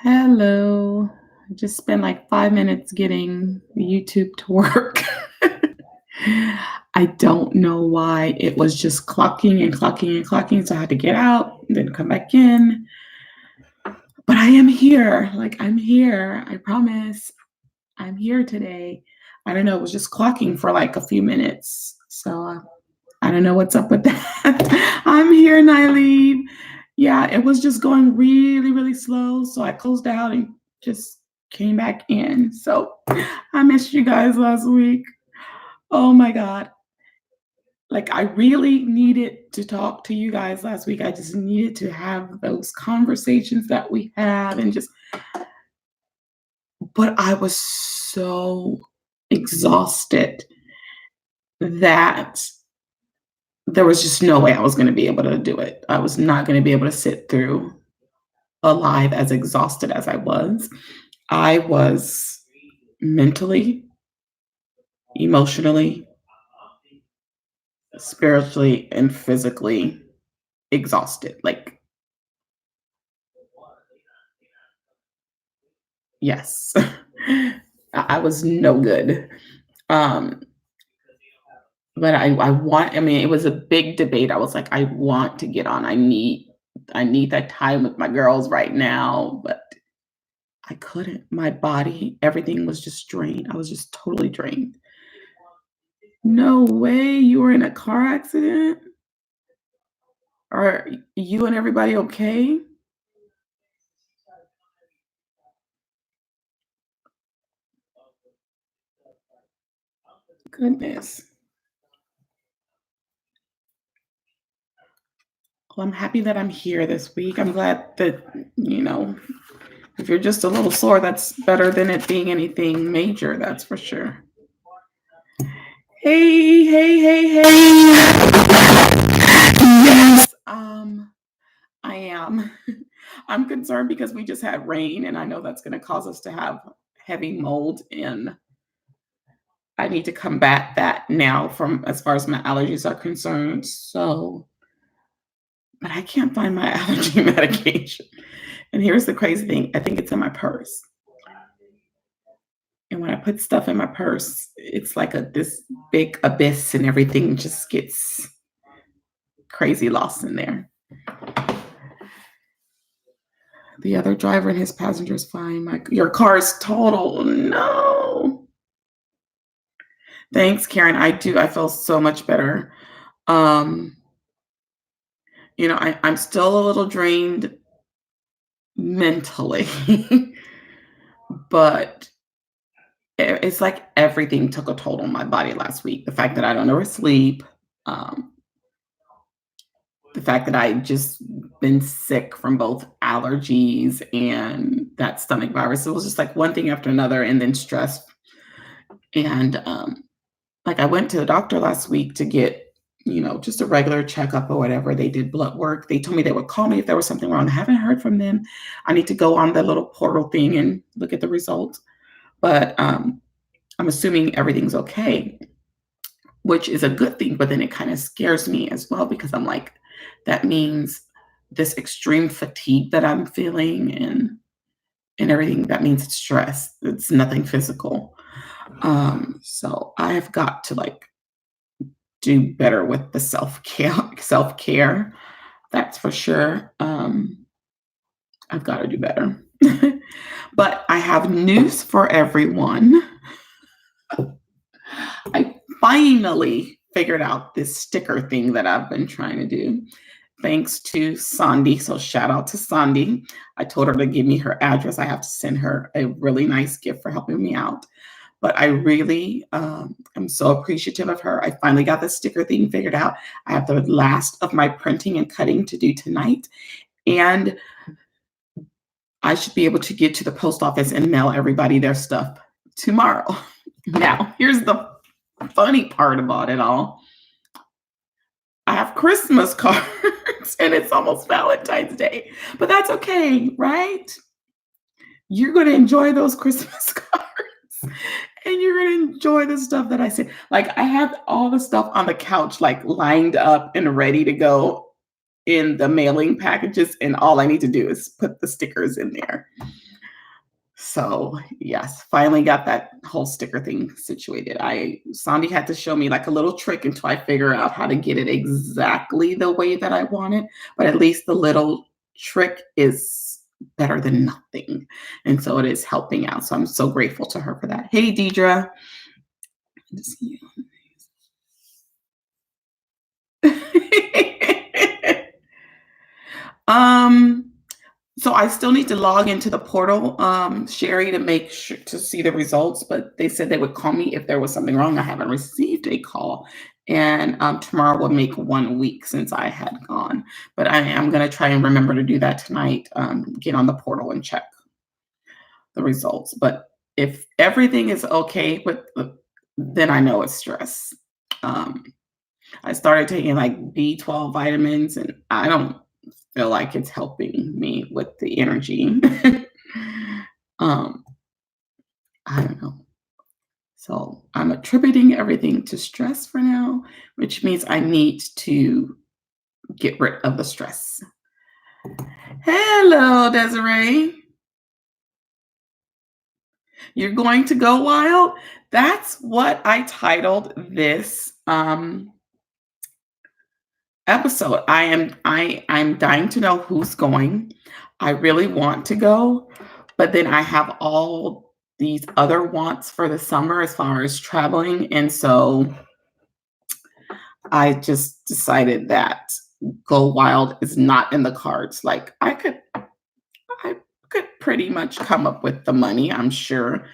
Hello. I just spent like 5 minutes getting YouTube to work. I don't know why it was just clocking and clocking and clocking. So I had to get out, then come back in. But I am here. Like, I'm here. I promise. I'm here today. I don't know. It was just clocking for like a few minutes. So I don't know what's up with that. I'm here, Nylene. Yeah, it was just going really, really slow. So I closed out and just came back in. So I missed you guys last week. Oh my God. Like, I really needed to talk to you guys last week. I just needed to have those conversations that we had and just, but I was so exhausted that there was just no way I was going to be able to do it. I was not going to be able to sit through a live as exhausted as I was. I was mentally, emotionally, spiritually, and physically exhausted. Like, yes, I was no good. Um, but I mean, it was a big debate. I was like, I want to get on. I need that time with my girls right now, but I couldn't. My body, everything was just drained. I was just totally drained. No way you were in a car accident? Are you and everybody okay? Goodness. Well, I'm happy that I'm here this week. I'm glad that, you know, if you're just a little sore, that's better than it being anything major, that's for sure. Hey, hey, hey, hey. Yes, I am. I'm concerned because we just had rain and I know that's going to cause us to have heavy mold and I need to combat that now from as far as my allergies are concerned. So, but I can't find my allergy medication. And here's the crazy thing, I think it's in my purse. And when I put stuff in my purse, it's like a this big abyss and everything just gets crazy lost in there. The other driver and his passenger is fine. Your car is total. No. Thanks, Karen. I feel so much better. Um, I'm still a little drained mentally, but it's like everything took a toll on my body last week. The fact that I don't ever sleep, um, the fact that I just been sick from both allergies and that stomach virus. It was just like one thing after another, and then stress. And like I went to the doctor last week to get, just a regular checkup or whatever. They did blood work. They told me they would call me if there was something wrong. I haven't heard from them. I need to go on the little portal thing and look at the results. But I'm assuming everything's okay, which is a good thing. But then it kind of scares me as well because I'm like, that means this extreme fatigue that I'm feeling and everything, that means it's stress. It's nothing physical. So I have got to like do better with the self care. That's for sure. I've got to do better. But I have news for everyone. I finally figured out this sticker thing that I've been trying to do. Thanks to Sandy. So shout out to Sandy. I told her to give me her address. I have to send her a really nice gift for helping me out. But I really am so appreciative of her. I finally got the sticker thing figured out. I have the last of my printing and cutting to do tonight. And I should be able to get to the post office and mail everybody their stuff tomorrow. Now, here's the funny part about it all. I have Christmas cards and it's almost Valentine's Day, but that's okay, right? You're going to enjoy those Christmas cards and you're going to enjoy the stuff that I sent. Like, I have all the stuff on the couch, like lined up and ready to go in the mailing packages. And all I need to do is put the stickers in there. So, yes, finally got that whole sticker thing situated. I Sandy had to show me like a little trick until I figure out how to get it exactly the way that I want it, but at least the little trick is better than nothing. And so it is helping out. So I'm so grateful to her for that. Hey, Deidre. Good to see you. um, So I still need to log into the portal, Sherry, to make sure to see the results, but they said they would call me if there was something wrong. I haven't received a call. And tomorrow will make 1 week since I had gone. But I am going to try and remember to do that tonight, get on the portal and check the results. But if everything is okay then I know it's stress. Um, I started taking like B12 vitamins, and I don't feel like it's helping me with the energy. um, I don't know. So I'm attributing everything to stress for now, which means I need to get rid of the stress. Hello, Desiree. You're going to go wild? That's what I titled this episode. I'm dying to know who's going. I really want to go, but then I have all these other wants for the summer as far as traveling, and so I just decided that go wild is not in the cards. Like I could pretty much come up with the money, I'm sure,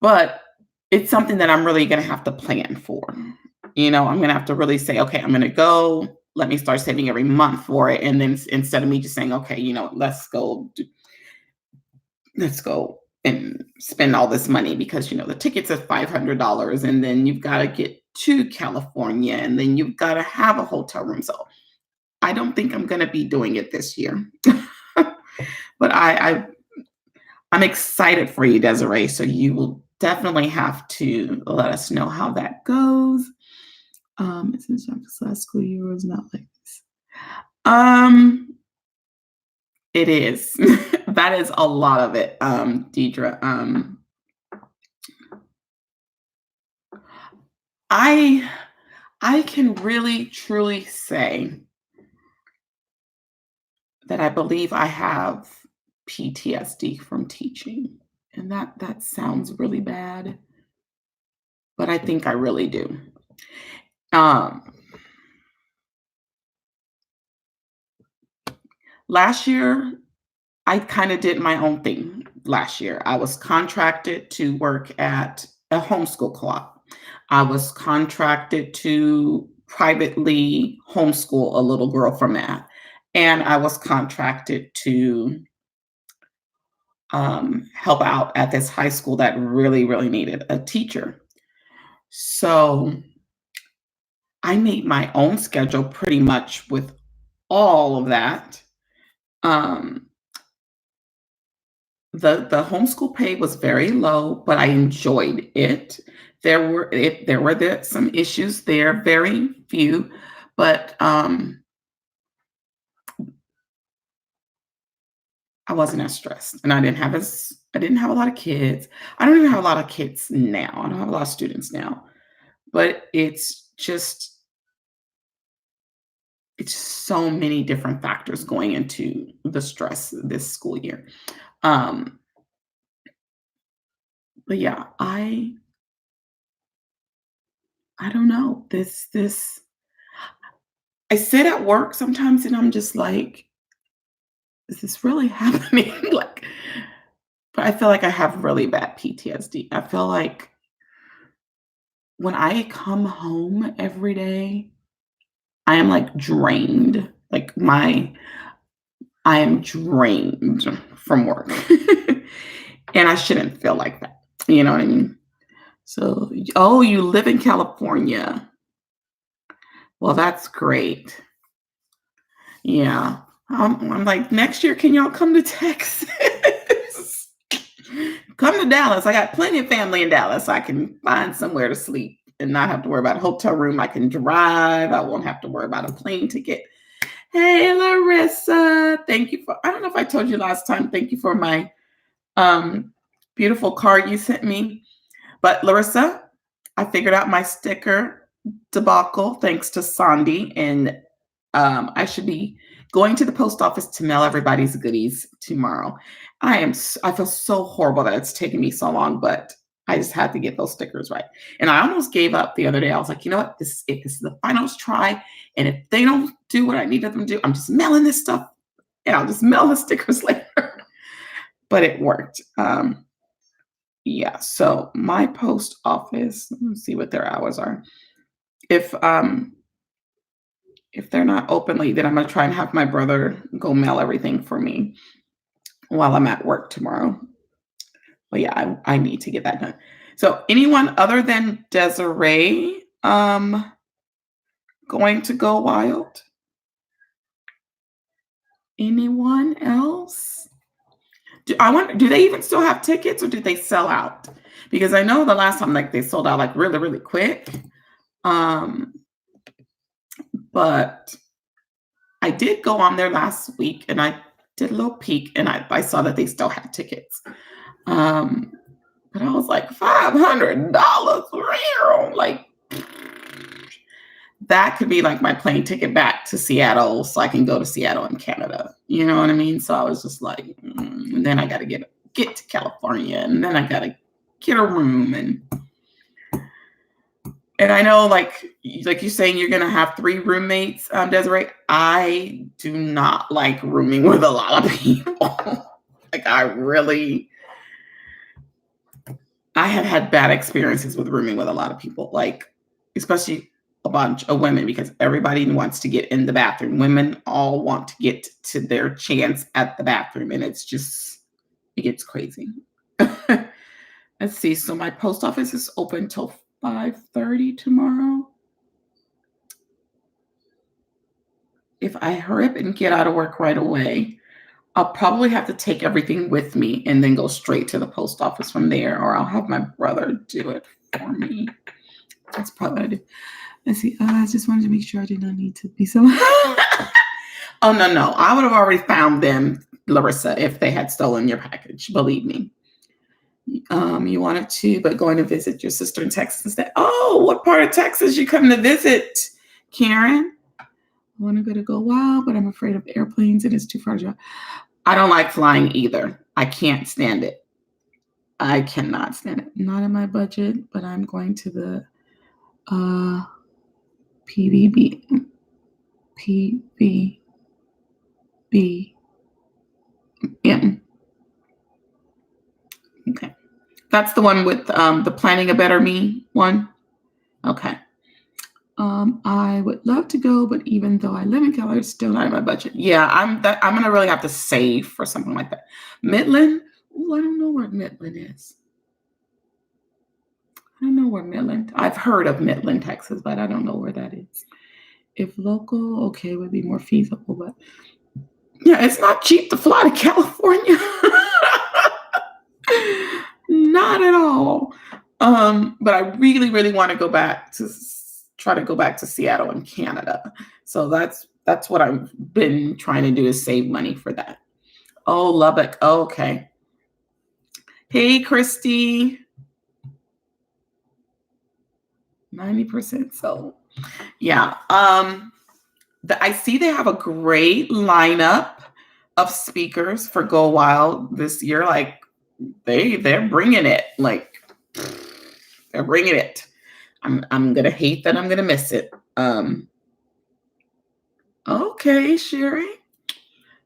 but it's something that I'm really going to have to plan for. I'm going to have to really say, okay, I'm going to go. Let me start saving every month for it. And then instead of me just saying, okay, let's go and spend all this money because, the tickets are $500 and then you've got to get to California and then you've got to have a hotel room. So I don't think I'm going to be doing it this year. But I'm excited for you, Desiree. So you will definitely have to let us know how that goes. It seems like this last school year was not like this. It is. That is a lot of it, Deidre. I can really truly say that I believe I have PTSD from teaching. And that sounds really bad, but I think I really do. Um, Last year, I kind of did my own thing last year. I was contracted to work at a homeschool co-op. I was contracted to privately homeschool a little girl for math. And I was contracted to help out at this high school that really, really needed a teacher. So I made my own schedule pretty much with all of that. Um, the homeschool pay was very low, but I enjoyed it. There were some issues there, very few, but I wasn't as stressed, and I didn't have a lot of kids. I don't even have a lot of kids now. I don't have a lot of students now, but it's so many different factors going into the stress this school year. Um, but yeah, I don't know. This I sit at work sometimes and I'm just like, is this really happening? Like, but I feel like I have really bad PTSD. I feel like when I come home every day, I am like drained. I am drained from work. And I shouldn't feel like that. You know what I mean? So, oh, you live in California. Well, that's great. Yeah. I'm like, next year, can y'all come to Texas? Come to Dallas. I got plenty of family in Dallas. I can find somewhere to sleep and not have to worry about a hotel room. I can drive. I won't have to worry about a plane ticket. Hey, Larissa. Thank you I don't know if I told you last time, thank you for my Beautiful card you sent me. But Larissa, I figured out my sticker debacle thanks to Sandy, and I should be going to the post office to mail everybody's goodies tomorrow. I feel so horrible that it's taken me so long, but I just had to get those stickers right. And I almost gave up the other day. I was like, you know what? This is the finals try. And if they don't do what I needed them to do, I'm just mailing this stuff and I'll just mail the stickers later. But it worked. Yeah, so my post office, let's see what their hours are. If um if they're not open late, then I'm gonna try and have my brother go mail everything for me while I'm at work tomorrow. But yeah, I need to get that done. So anyone other than Desiree going to go wild? Anyone else? Do they even still have tickets or did they sell out? Because I know the last time like they sold out like really, really quick. Um, but I did go on there last week and I did a little peek and I saw that they still had tickets. But I was like, $500 real. Like that could be like my plane ticket back to Seattle so I can go to Seattle in Canada. You know what I mean? So I was just like, and then I got to get to California and then I got to get a room and I know like you're saying you're going to have 3 roommates, Desiree. I do not like rooming with a lot of people. Like I have had bad experiences with rooming with a lot of people, like especially a bunch of women because everybody wants to get in the bathroom. Women all want to get to their chance at the bathroom and it gets crazy. Let's see. So my post office is open till 5:30 tomorrow. If I hurry up and get out of work right away, I'll probably have to take everything with me and then go straight to the post office from there, or I'll have my brother do it for me. That's probably what I do. Let's see. I just wanted to make sure I did not need to be so. Oh, no. I would have already found them, Larissa, if they had stolen your package. Believe me. You wanted to, but going to visit your sister in Texas instead. Oh, what part of Texas you coming to visit, Karen? I want to go wild, but I'm afraid of airplanes and it's too far to drive. I don't like flying either. I can't stand it. I cannot stand it. Not in my budget, but I'm going to the PVB. Yeah. Okay. That's the one with the Planning a Better Me one. Okay. I would love to go, but even though I live in California, it's still not in my budget. Yeah, I'm gonna really have to save for something like that. Midland? Oh, I don't know where Midland is. I don't know where Midland. I've heard of Midland, Texas, but I don't know where that is. If local, okay, would be more feasible, but yeah, it's not cheap to fly to California. Not at all. But I really, really want to try to go back to Seattle in Canada. So that's what I've been trying to do is save money for that. Oh, Lubbock. Oh, okay. Hey, Christy. 90% sold. Yeah. I see they have a great lineup of speakers for Go Wild this year. Like they're bringing it. Like they're bringing it. I'm gonna hate that I'm gonna miss it. Okay, Sherry.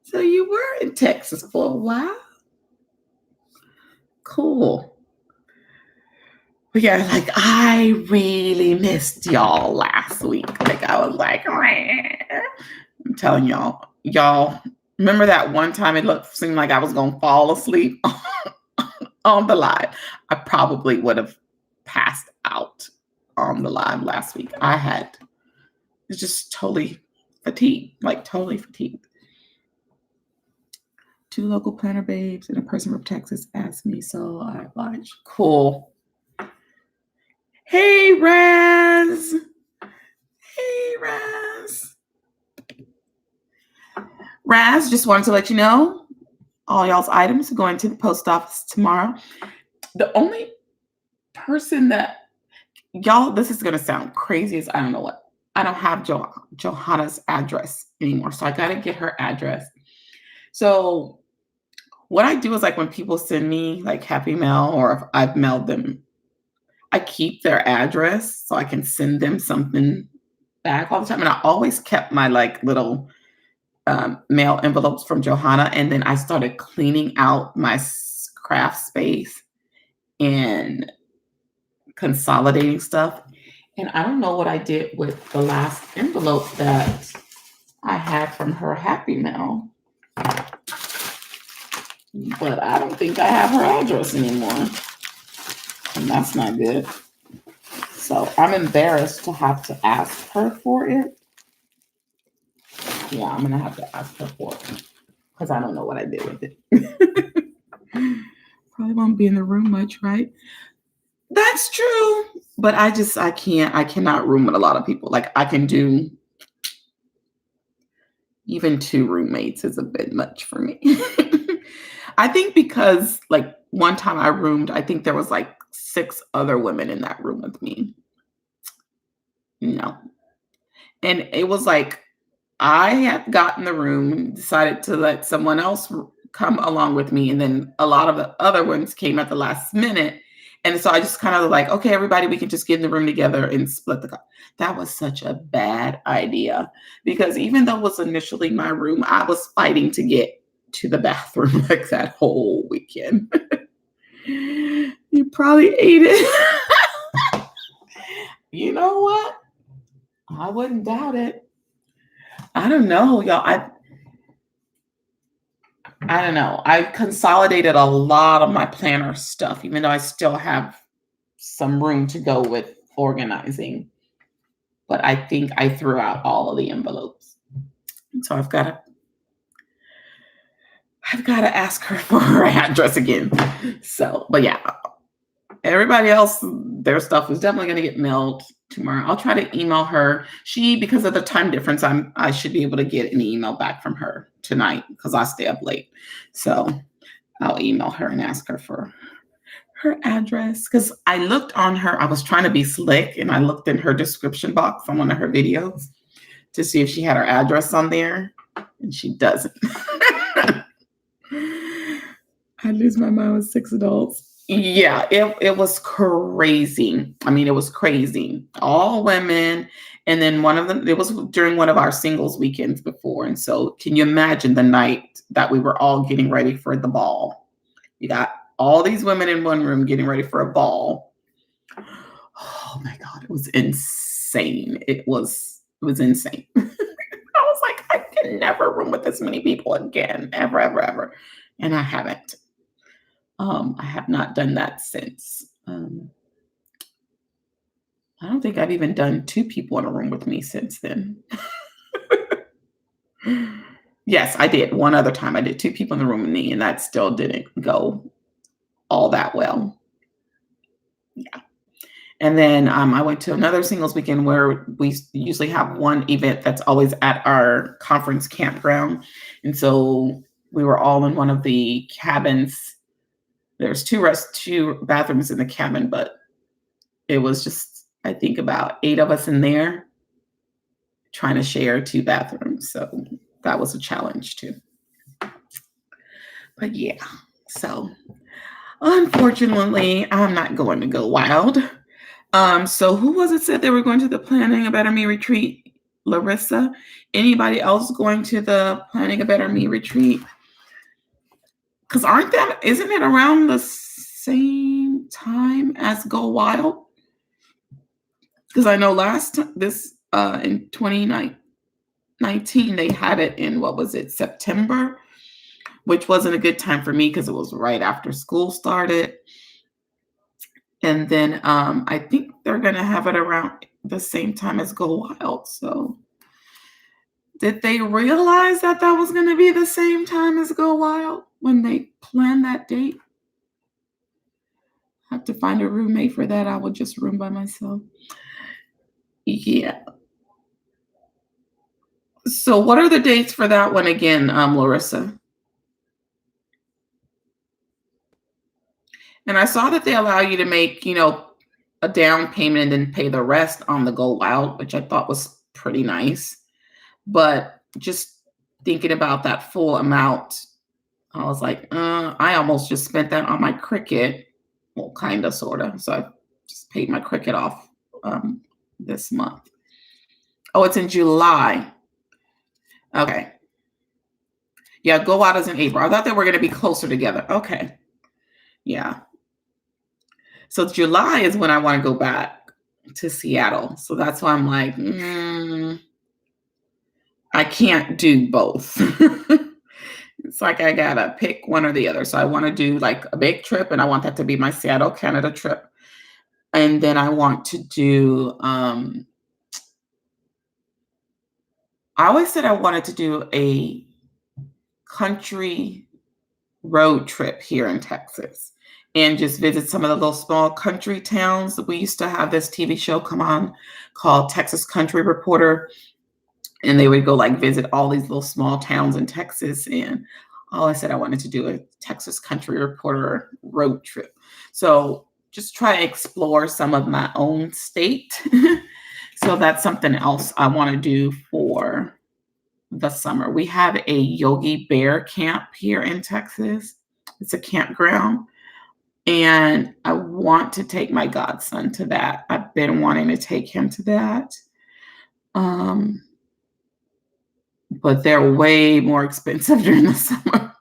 So you were in Texas for a while. Cool. But yeah, like I really missed y'all last week. Like I was like, I'm telling y'all remember that one time it seemed like I was gonna fall asleep on the live. I probably would have passed out on the live last week. It's just totally fatigued, like totally fatigued. 2 local planner babes and a person from Texas asked me, so I obliged. Cool. Hey, Raz. Hey, Raz. Raz, just wanted to let you know all y'all's items are going to the post office tomorrow. The only person that y'all, this is gonna sound crazy as I don't know what. I don't have Johanna's address anymore, so I gotta get her address. So what I do is like when people send me like Happy Mail or if I've mailed them, I keep their address so I can send them something back all the time. And I always kept my like little mail envelopes from Johanna, and then I started cleaning out my craft space and consolidating stuff. And I don't know what I did with the last envelope that I had from her Happy Mail, but I don't think I have her address anymore. And that's not good. So I'm embarrassed to have to ask her for it. Yeah, I'm going to have to ask her for it because I don't know what I did with it. Probably won't be in the room much, right? That's true. But I cannot room with a lot of people. Like I can do even 2 roommates is a bit much for me. I think because like one time I roomed, I think there was like 6 other women in that room with me. No. And it was like I had gotten the room, decided to let someone else come along with me, and then a lot of the other ones came at the last minute. And so I just kind of like, okay, everybody, we can just get in the room together and split the cost. That was such a bad idea because even though it was initially my room, I was fighting to get to the bathroom like that whole weekend. You probably ate it. You know what? I wouldn't doubt it. I don't know, y'all. I don't know. I consolidated a lot of my planner stuff, even though I still have some room to go with organizing. But I think I threw out all of the envelopes. So I've got to ask her for her address again. So, but yeah, everybody else, their stuff is definitely going to get mailed tomorrow. I'll try to email her. Because of the time difference, I should be able to get an email back from her tonight because I stay up late. So I'll email her and ask her for her address because I looked on her. I was trying to be slick and I looked in her description box on one of her videos to see if she had her address on there, and she doesn't. I lose my mind with 6 adults. Yeah, it was crazy. I mean, it was crazy. All women. And then one of them, it was during one of our singles weekends before. And so can you imagine the night that we were all getting ready for the ball? You got all these women in one room getting ready for a ball. Oh my God, it was insane. It was insane. I was like, I can never room with this many people again, ever, ever, ever. And I haven't. I have not done that since. I don't think I've even done 2 people in a room with me since then. Yes, I did. One other time I did 2 people in the room with me, and that still didn't go all that well. Yeah. And then I went to another singles weekend where we usually have one event that's always at our conference campground. And so we were all in one of the cabins. There's 2 bathrooms in the cabin, but it was just, I think, about 8 of us in there trying to share 2 bathrooms. So that was a challenge too. But yeah, so unfortunately, I'm not going to go wild. So who was it said they were going to the Planning a Better Me retreat? Larissa. Anybody else going to the Planning a Better Me retreat? Because isn't it around the same time as Go Wild? Because I know in 2019 they had it in, what was it, September, which wasn't a good time for me because it was right after school started. And then I think they're going to have it around the same time as Go Wild. So did they realize that was going to be the same time as Go Wild when they planned that date? I have to find a roommate for that. I will just room by myself. Yeah. So what are the dates for that one again, Larissa? And I saw that they allow you to make, a down payment and then pay the rest on the go out, which I thought was pretty nice. But just thinking about that full amount, I was like, I almost just spent that on my Cricket. Well, kind of, sort of. So I just paid my Cricket off this month. Oh, it's in July. Okay. Yeah, go out is in April. I thought they were going to be closer together. Okay. Yeah. So July is when I want to go back to Seattle. So that's why I'm like, I can't do both. It's like I gotta pick one or the other. So I want to do like a big trip, and I want that to be my Seattle, Canada trip. And then I want to do, I always said I wanted to do a country road trip here in Texas and just visit some of the little small country towns. We used to have this TV show come on called Texas Country Reporter, and they would go like visit all these little small towns in Texas. And I said I wanted to do a Texas Country Reporter road trip. So just try to explore some of my own state. So that's something else I want to do for the summer. We have a Yogi Bear camp here in Texas. It's a campground. And I want to take my godson to that. I've been wanting to take him to that. But they're way more expensive during the summer.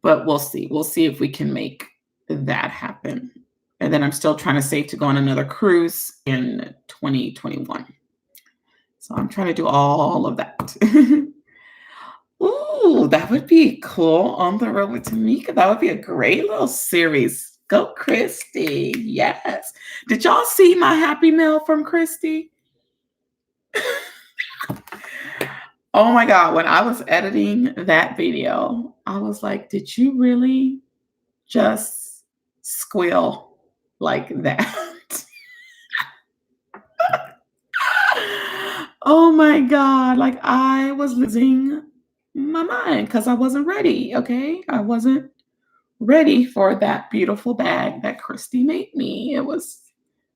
But we'll see. We'll see if we can make that happen. And then I'm still trying to save to go on another cruise in 2021. So I'm trying to do all of that. Ooh, that would be cool. On the Road with Tamika. That would be a great little series. Go, Christy. Yes. Did y'all see my happy mail from Christy? Oh my God. When I was editing that video, I was like, did you really just squeal like that? Oh my God. Like I was losing my mind because I wasn't ready. Okay. I wasn't ready for that beautiful bag that Christy made me. It was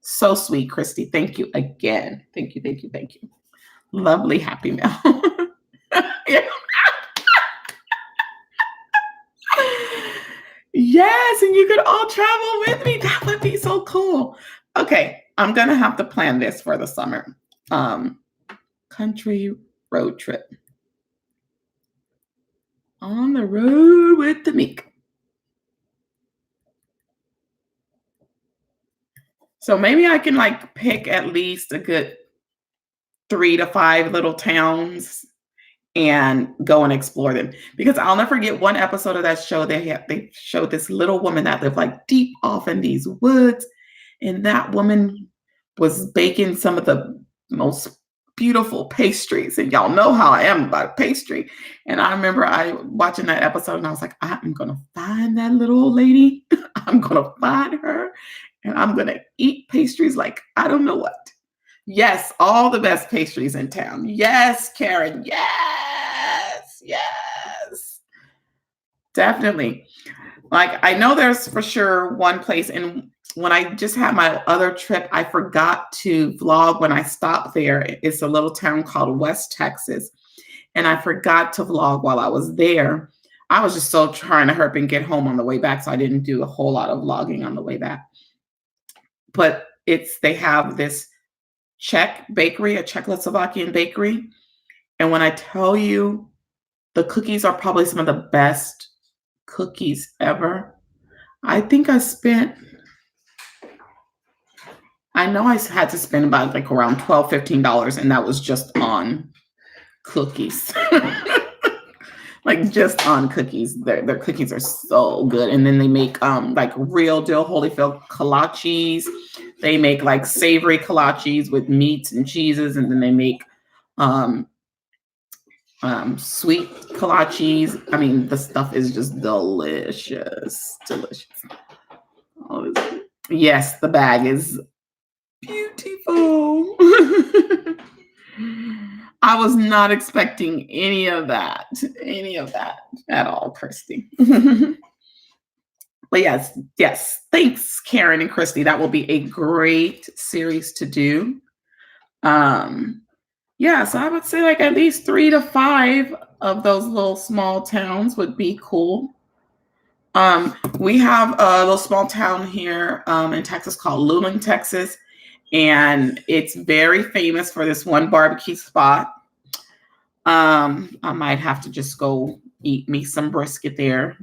so sweet, Christy. Thank you again. Thank you, thank you, thank you. Lovely happy mail. Yeah. Yes, and you could all travel with me. That would be so cool. Okay, I'm gonna have to plan this for the summer. Country road trip. On the road with the Meek. So maybe I can like pick at least a good 3 to 5 little towns and go and explore them. Because I'll never forget one episode of that show. They showed this little woman that lived like deep off in these woods, and that woman was baking some of the most beautiful pastries. And y'all know how I am about pastry. And I remember I watching that episode, and I was like, I'm gonna find that little old lady. I'm gonna find her, and I'm gonna eat pastries like I don't know what. Yes, all the best pastries in town. Yes, Karen. Yes, yes, definitely. Like I know there's for sure one place, and when I just had my other trip, I forgot to vlog when I stopped there. It's a little town called West Texas, and I forgot to vlog while I was there. I was just so trying to hurry and get home on the way back, so I didn't do a whole lot of vlogging on the way back. But they have this Czech bakery, a Czechoslovakian bakery. And when I tell you, the cookies are probably some of the best cookies ever. I think I know I had to spend about like around $12, $15, and that was just on cookies. Like just on cookies. Their cookies are so good. And then they make like real deal Holyfield kolaches. They make like savory kolaches with meats and cheeses, and then they make sweet kolaches. I mean, the stuff is just delicious. Delicious. Oh, yes, the bag is beautiful. I was not expecting any of that at all, Christy. But yes, yes. Thanks, Karen and Christy. That will be a great series to do. Um, yeah, so I would say like at least 3 to 5 of those little small towns would be cool. We have a little small town here in Texas called Luling, Texas, and it's very famous for this one barbecue spot. I might have to just go eat me some brisket there,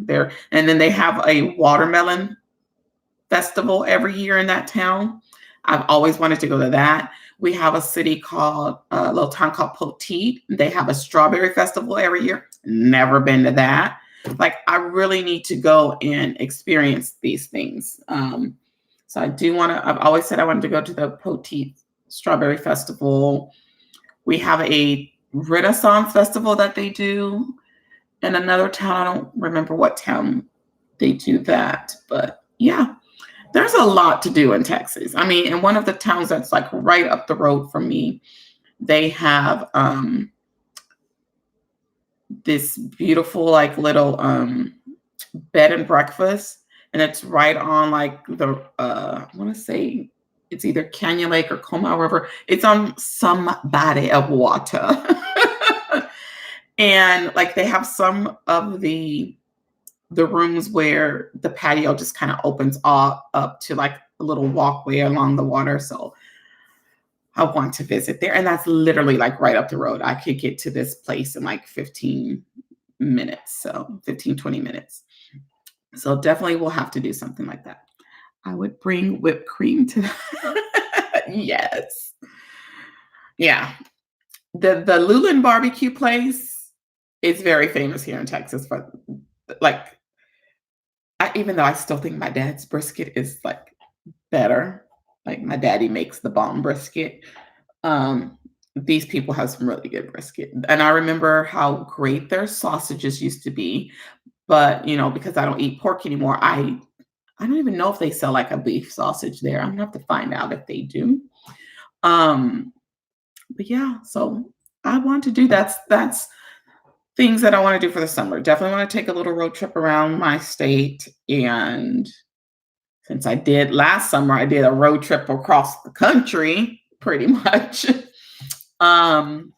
and then they have a watermelon festival every year in that town. I've always wanted to go to that. We have a little town called Poteet. They have a strawberry festival every year. Never been to that. Like, I really need to go and experience these things. So I do want to. I've always said I wanted to go to the Poteet Strawberry Festival. We have a Renaissance festival that they do in another town. I don't remember what town they do that, but yeah, there's a lot to do in Texas. I mean, in one of the towns that's like right up the road from me, they have this beautiful like little bed and breakfast, and it's right on like the I want to say it's either Canyon Lake or Como River. It's on some body of water. And like they have some of the rooms where the patio just kind of opens up to like a little walkway along the water. So I want to visit there. And that's literally like right up the road. I could get to this place in like 15 minutes. So 15, 20 minutes. So definitely we'll have to do something like that. I would bring whipped cream to that. Yes. Yeah. The Lulin barbecue place is very famous here in Texas for like even though I still think my dad's brisket is like better. Like my daddy makes the bomb brisket. Um, these people have some really good brisket. And I remember how great their sausages used to be. But because I don't eat pork anymore, I don't even know if they sell like a beef sausage there. I'm gonna have to find out if they do. Um, but yeah, so I want to do that's things that I want to do for the summer. Definitely want to take a little road trip around my state. And since I did last summer, I did a road trip across the country pretty much. um,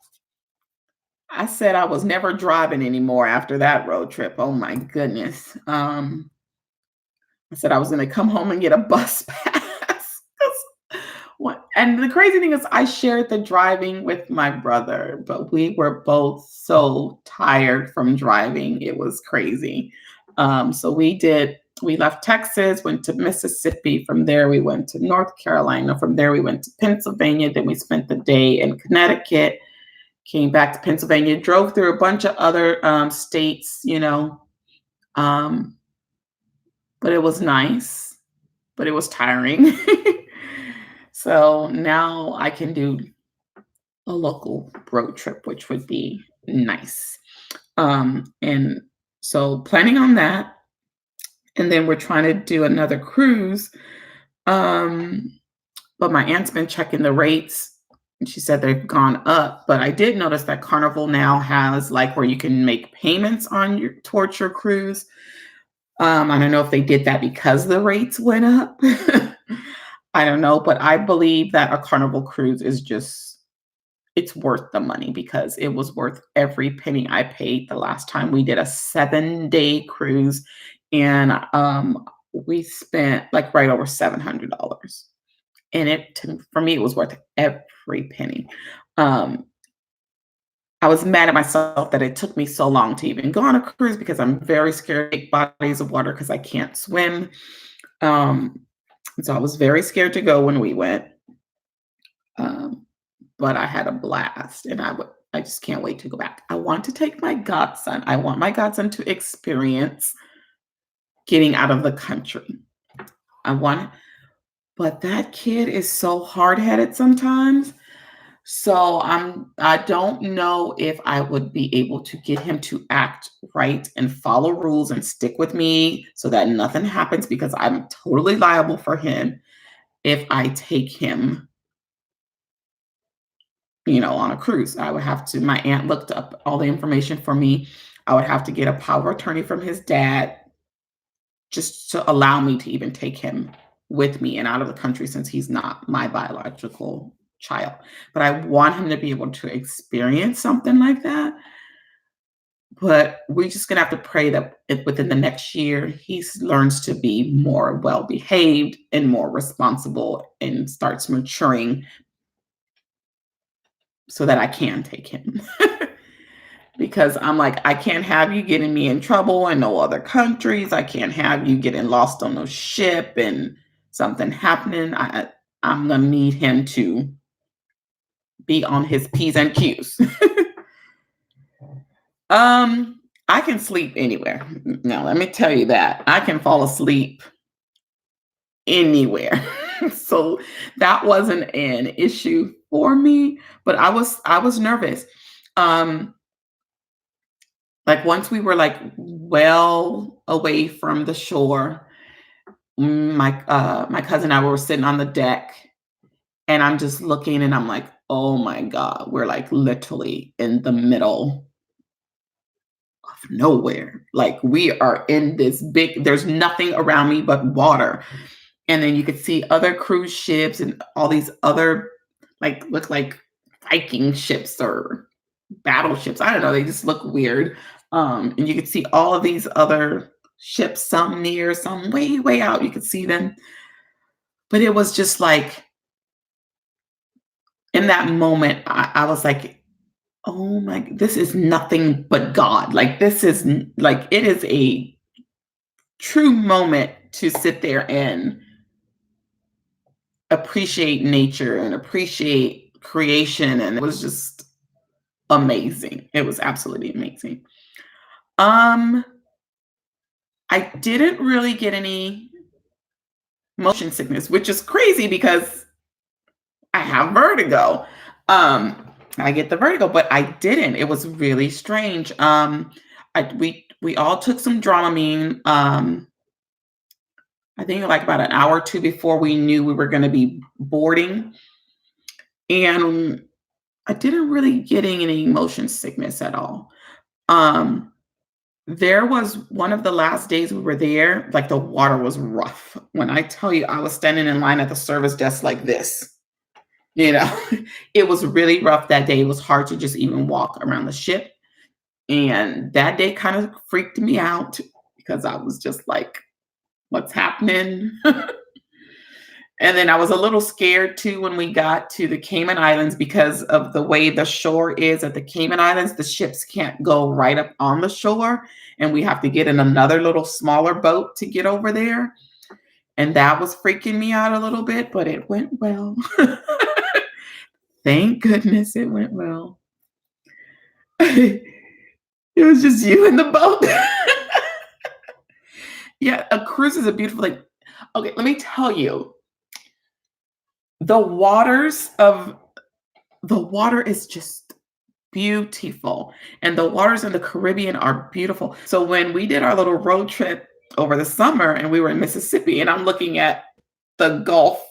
I said I was never driving anymore after that road trip. Oh my goodness. I said I was going to come home and get a bus pass. And the crazy thing is, I shared the driving with my brother, but we were both so tired from driving. It was crazy. So we left Texas, went to Mississippi. From there, we went to North Carolina. From there, we went to Pennsylvania. Then we spent the day in Connecticut, came back to Pennsylvania, drove through a bunch of other states, um, but it was nice, but it was tiring. So now I can do a local road trip, which would be nice. And so planning on that. And then we're trying to do another cruise. Um, but my aunt's been checking the rates and she said they've gone up. But I did notice that Carnival now has like where you can make payments on towards your cruise. I don't know if they did that because the rates went up. I don't know, but I believe that a Carnival cruise is just it's worth the money because it was worth every penny I paid the last time we did a 7-day cruise, and we spent like right over $700. And for me, it was worth every penny. Um, I was mad at myself that it took me so long to even go on a cruise because I'm very scared of big bodies of water because I can't swim. Um, so I was very scared to go when we went. Um, but I had a blast and I just can't wait to go back. I want to take my godson. I want my godson to experience getting out of the country. I want but that kid is so hard-headed sometimes. So I don't know if I would be able to get him to act right and follow rules and stick with me so that nothing happens because I'm totally liable for him if I take him, on a cruise. I would have to my aunt looked up all the information for me. I would have to get a power of attorney from his dad. just to allow me to even take him with me and out of the country since he's not my biological child. But I want him to be able to experience something like that. But we're just gonna have to pray that within the next year learns to be more well behaved and more responsible and starts maturing so that I can take him. Because I'm like, I can't have you getting me in trouble in no other countries. I can't have you getting lost on no ship and something happening. I'm gonna need him to be on his P's and Q's. I can sleep anywhere. Now, let me tell you that. I can fall asleep anywhere. So that wasn't an issue for me, but I was nervous. Um, like once we were like well away from the shore, my cousin and I were sitting on the deck and I'm just looking and I'm like, "Oh my God, we're like literally in the middle of nowhere. Like we are in this big there's nothing around me but water." And then you could see other cruise ships and all these other look like Viking ships or battleships. I don't know, they just look weird. And you could see all of these other ships, some near, some way, way out. You could see them. But it was just like in that moment, I was like, oh my, this is nothing but God. Like this is like it is a true moment to sit there and appreciate nature and appreciate creation. And it was just amazing. It was absolutely amazing. Um, I didn't really get any motion sickness, which is crazy because I have vertigo. Um, I get the vertigo, but I didn't. It was really strange. We all took some Dramamine. I think like about an hour or two before we knew we were going to be boarding, and I didn't really get any motion sickness at all. Um, there was one of the last days we were there, like the water was rough. When I tell you, I was standing in line at the service desk like this. You know, it was really rough that day. It was hard to just even walk around the ship. And that day kind of freaked me out because I was just like, what's happening? And then I was a little scared too when we got to the Cayman Islands because of the way the shore is at the Cayman Islands. The ships can't go right up on the shore, and we have to get in another little smaller boat to get over there. And that was freaking me out a little bit, but it went well. Thank goodness it went well. It was just you in the boat. Yeah, a cruise is a beautiful thing. Okay, let me tell you, the waters of the water is just beautiful, and the waters in the Caribbean are beautiful. So when we did our little road trip over the summer and we were in Mississippi and I'm looking at the Gulf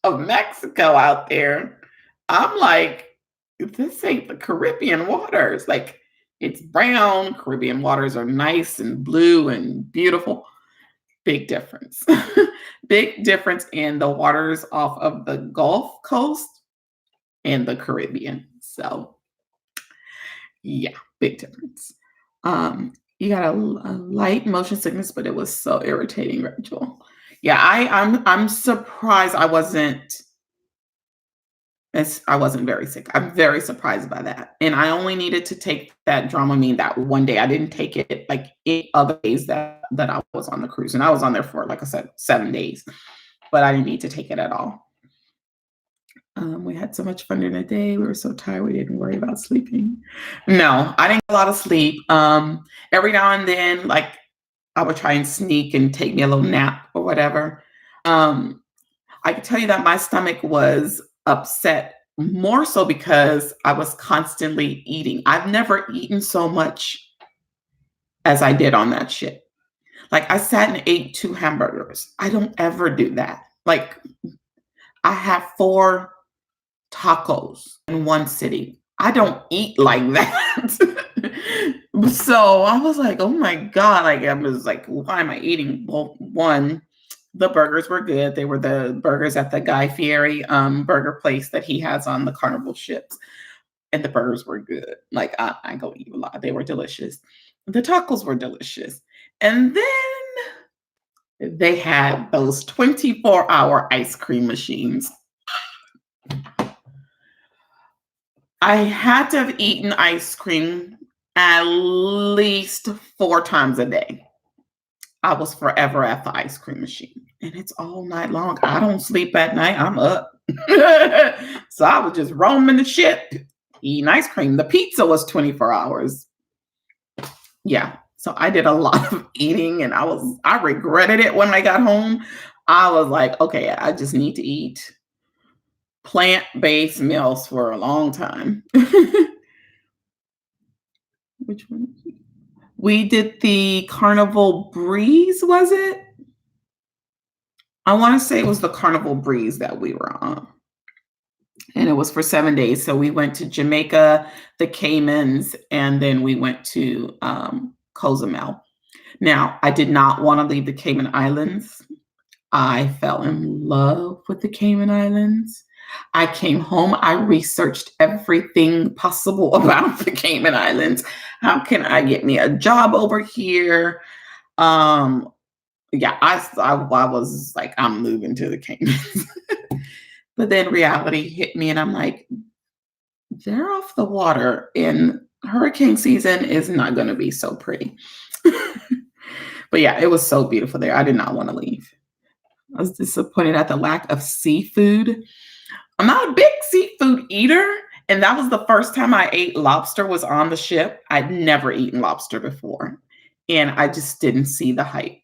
of Mexico out there, I'm like, this ain't the Caribbean waters. Like it's brown. Caribbean waters are nice and blue and beautiful. Big difference. Big difference in the waters off of the Gulf Coast and the Caribbean. So yeah, big difference. You got a light motion sickness, but it was so irritating, Rachel. Yeah, I'm surprised I wasn't very sick. I'm very surprised by that. And I only needed to take that Dramamine that one day. I didn't take it like 8 other days that I was on the cruise. And I was on there for, like I said, 7 days. But I didn't need to take it at all. We had so much fun during the day. We were so tired we didn't worry about sleeping. No, I didn't get a lot of sleep. Every now and then, like I would try and sneak and take me a little nap or whatever. Um, I can tell you that my stomach was upset more so because I was constantly eating. I've never eaten so much as I did on that ship. Like I sat and ate 2 hamburgers. I don't ever do that. Like I have 4 tacos in one sitting. I don't eat like that. So I was like, oh my God. Like, I was like, why am I eating? Well, one, the burgers were good. They were the burgers at the Guy Fieri burger place that he has on the Carnival ships. And the burgers were good. Like, I go eat a lot. They were delicious. The tacos were delicious. And then they had those 24-hour ice cream machines. I had to have eaten ice cream at least 4 times a day. I was forever at the ice cream machine, and it's all night long. I don't sleep at night. I'm up. So I was just roaming the ship, eating ice cream. The pizza was 24 hours. Yeah. So I did a lot of eating, and I regretted it when I got home. I was like, okay, I just need to eat plant-based meals for a long time. Which one? We did the Carnival Breeze, was it? I want to say it was the Carnival Breeze that we were on. And it was for 7 days. So we went to Jamaica, the Caymans, and then we went to Cozumel. Now, I did not want to leave the Cayman Islands. I fell in love with the Cayman Islands. I came home, I researched everything possible about the Cayman Islands. How can I get me a job over here? Um, yeah, I was like, I'm moving to the Caymans. But then reality hit me, and I'm like, they're off the water, and hurricane season is not going to be so pretty. But yeah, it was so beautiful there. I did not want to leave. I was disappointed at the lack of seafood. I'm not a big seafood eater, and that was the first time I ate lobster was on the ship. I'd never eaten lobster before, and I just didn't see the hype.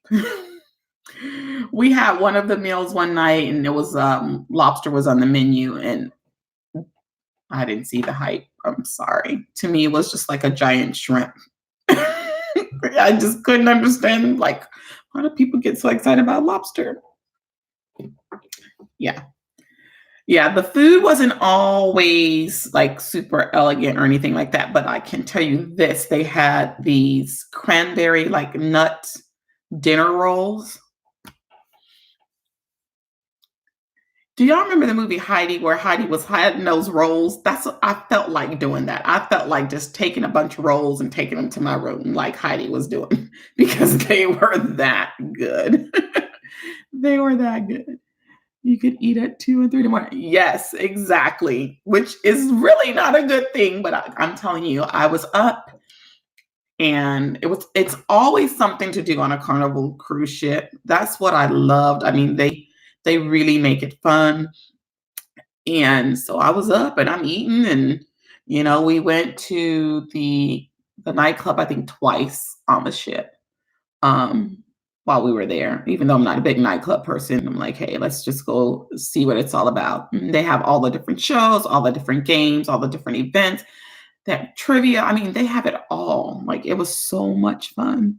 We had one of the meals one night, and it was lobster was on the menu, and I didn't see the hype. I'm sorry. To me, it was just like a giant shrimp. I just couldn't understand, like, why do people get so excited about lobster? Yeah. Yeah, the food wasn't always like super elegant or anything like that, but I can tell you this, they had these cranberry like nut dinner rolls. Do y'all remember the movie Heidi where Heidi was hiding those rolls? That's what I felt like doing that. I felt like just taking a bunch of rolls and taking them to my room like Heidi was doing because they were that good. They were that good. You could eat at 2 and 3 in the morning. Yes, exactly. Which is really not a good thing, but I'm telling you, I was up and it's always something to do on a Carnival cruise ship. That's what I loved. I mean, they really make it fun. And so I was up and I'm eating and we went to the nightclub I think twice on the ship. Um while we were there, even though I'm not a big nightclub person, I'm like, hey, let's just go see what it's all about. And they have all the different shows, all the different games, all the different events, that trivia. I mean, they have it all. Like, it was so much fun.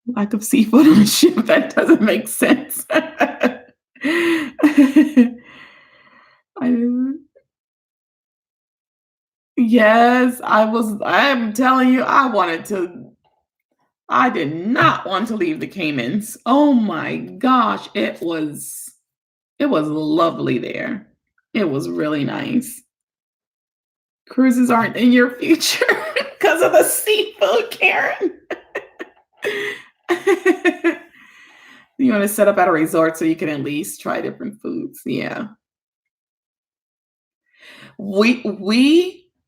Lack of seafood on a ship, that doesn't make sense. I, yes, I'm telling you, I did not want to leave the Caymans. Oh my gosh, it was lovely there. It was really nice. Cruises aren't in your future because of the seafood, Karen. You want to set up at a resort so you can at least try different foods. Yeah.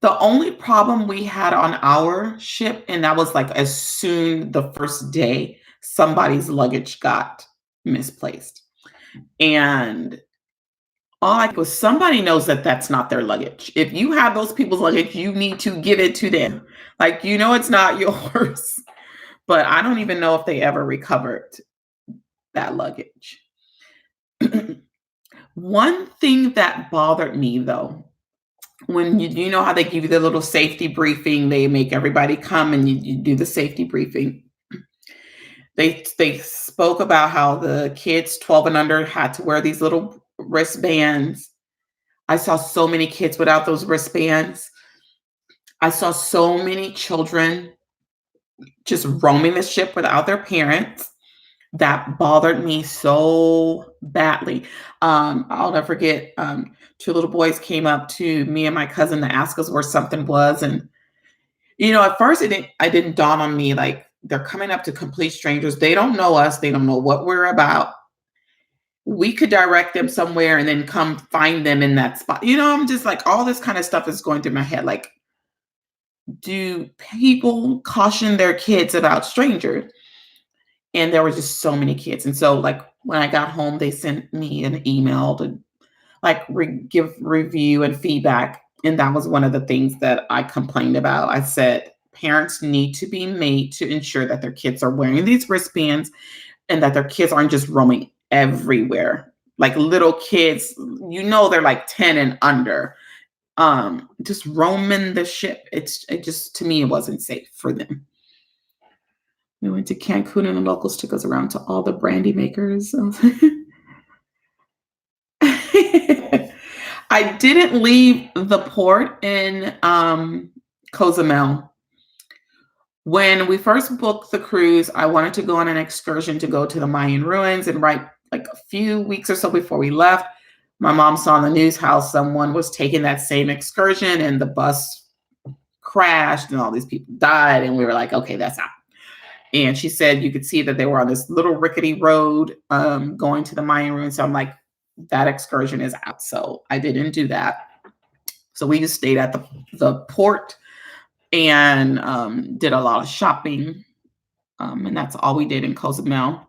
The only problem we had on our ship, and that was like as soon the first day, somebody's luggage got misplaced. And all I was somebody knows that that's not their luggage. If you have those people's luggage, you need to give it to them. Like, it's not yours. But I don't even know if they ever recovered that luggage. One thing that bothered me though, when you know how they give you the little safety briefing, they make everybody come and you do the safety briefing. They spoke about how the kids 12 and under had to wear these little wristbands. I saw so many kids without those wristbands. I saw so many children just roaming the ship without their parents. That bothered me so badly. I'll never forget, 2 little boys came up to me and my cousin to ask us where something was, and, at first it didn't dawn on me, like, they're coming up to complete strangers. They don't know us, they don't know what we're about. We could direct them somewhere and then come find them in that spot. I'm just like, all this kind of stuff is going through my head, like, do people caution their kids about strangers? And there were just so many kids. And so, like, when I got home, they sent me an email to, like, give review and feedback. And that was one of the things that I complained about. I said, parents need to be made to ensure that their kids are wearing these wristbands and that their kids aren't just roaming everywhere. Like little kids, they're like 10 and under, just roaming the ship. It just, to me, it wasn't safe for them. We went to Cancun and the locals took us around to all the brandy makers. I didn't leave the port in Cozumel. When we first booked the cruise, I wanted to go on an excursion to go to the Mayan ruins, and right like a few weeks or so before we left, my mom saw on the news how someone was taking that same excursion and the bus crashed and all these people died, and we were like, okay, that's out. And she said you could see that they were on this little rickety road going to the Mayan ruins. So I'm like, that excursion is out. So I didn't do that. So we just stayed at the port and did a lot of shopping. And that's all we did in Cozumel.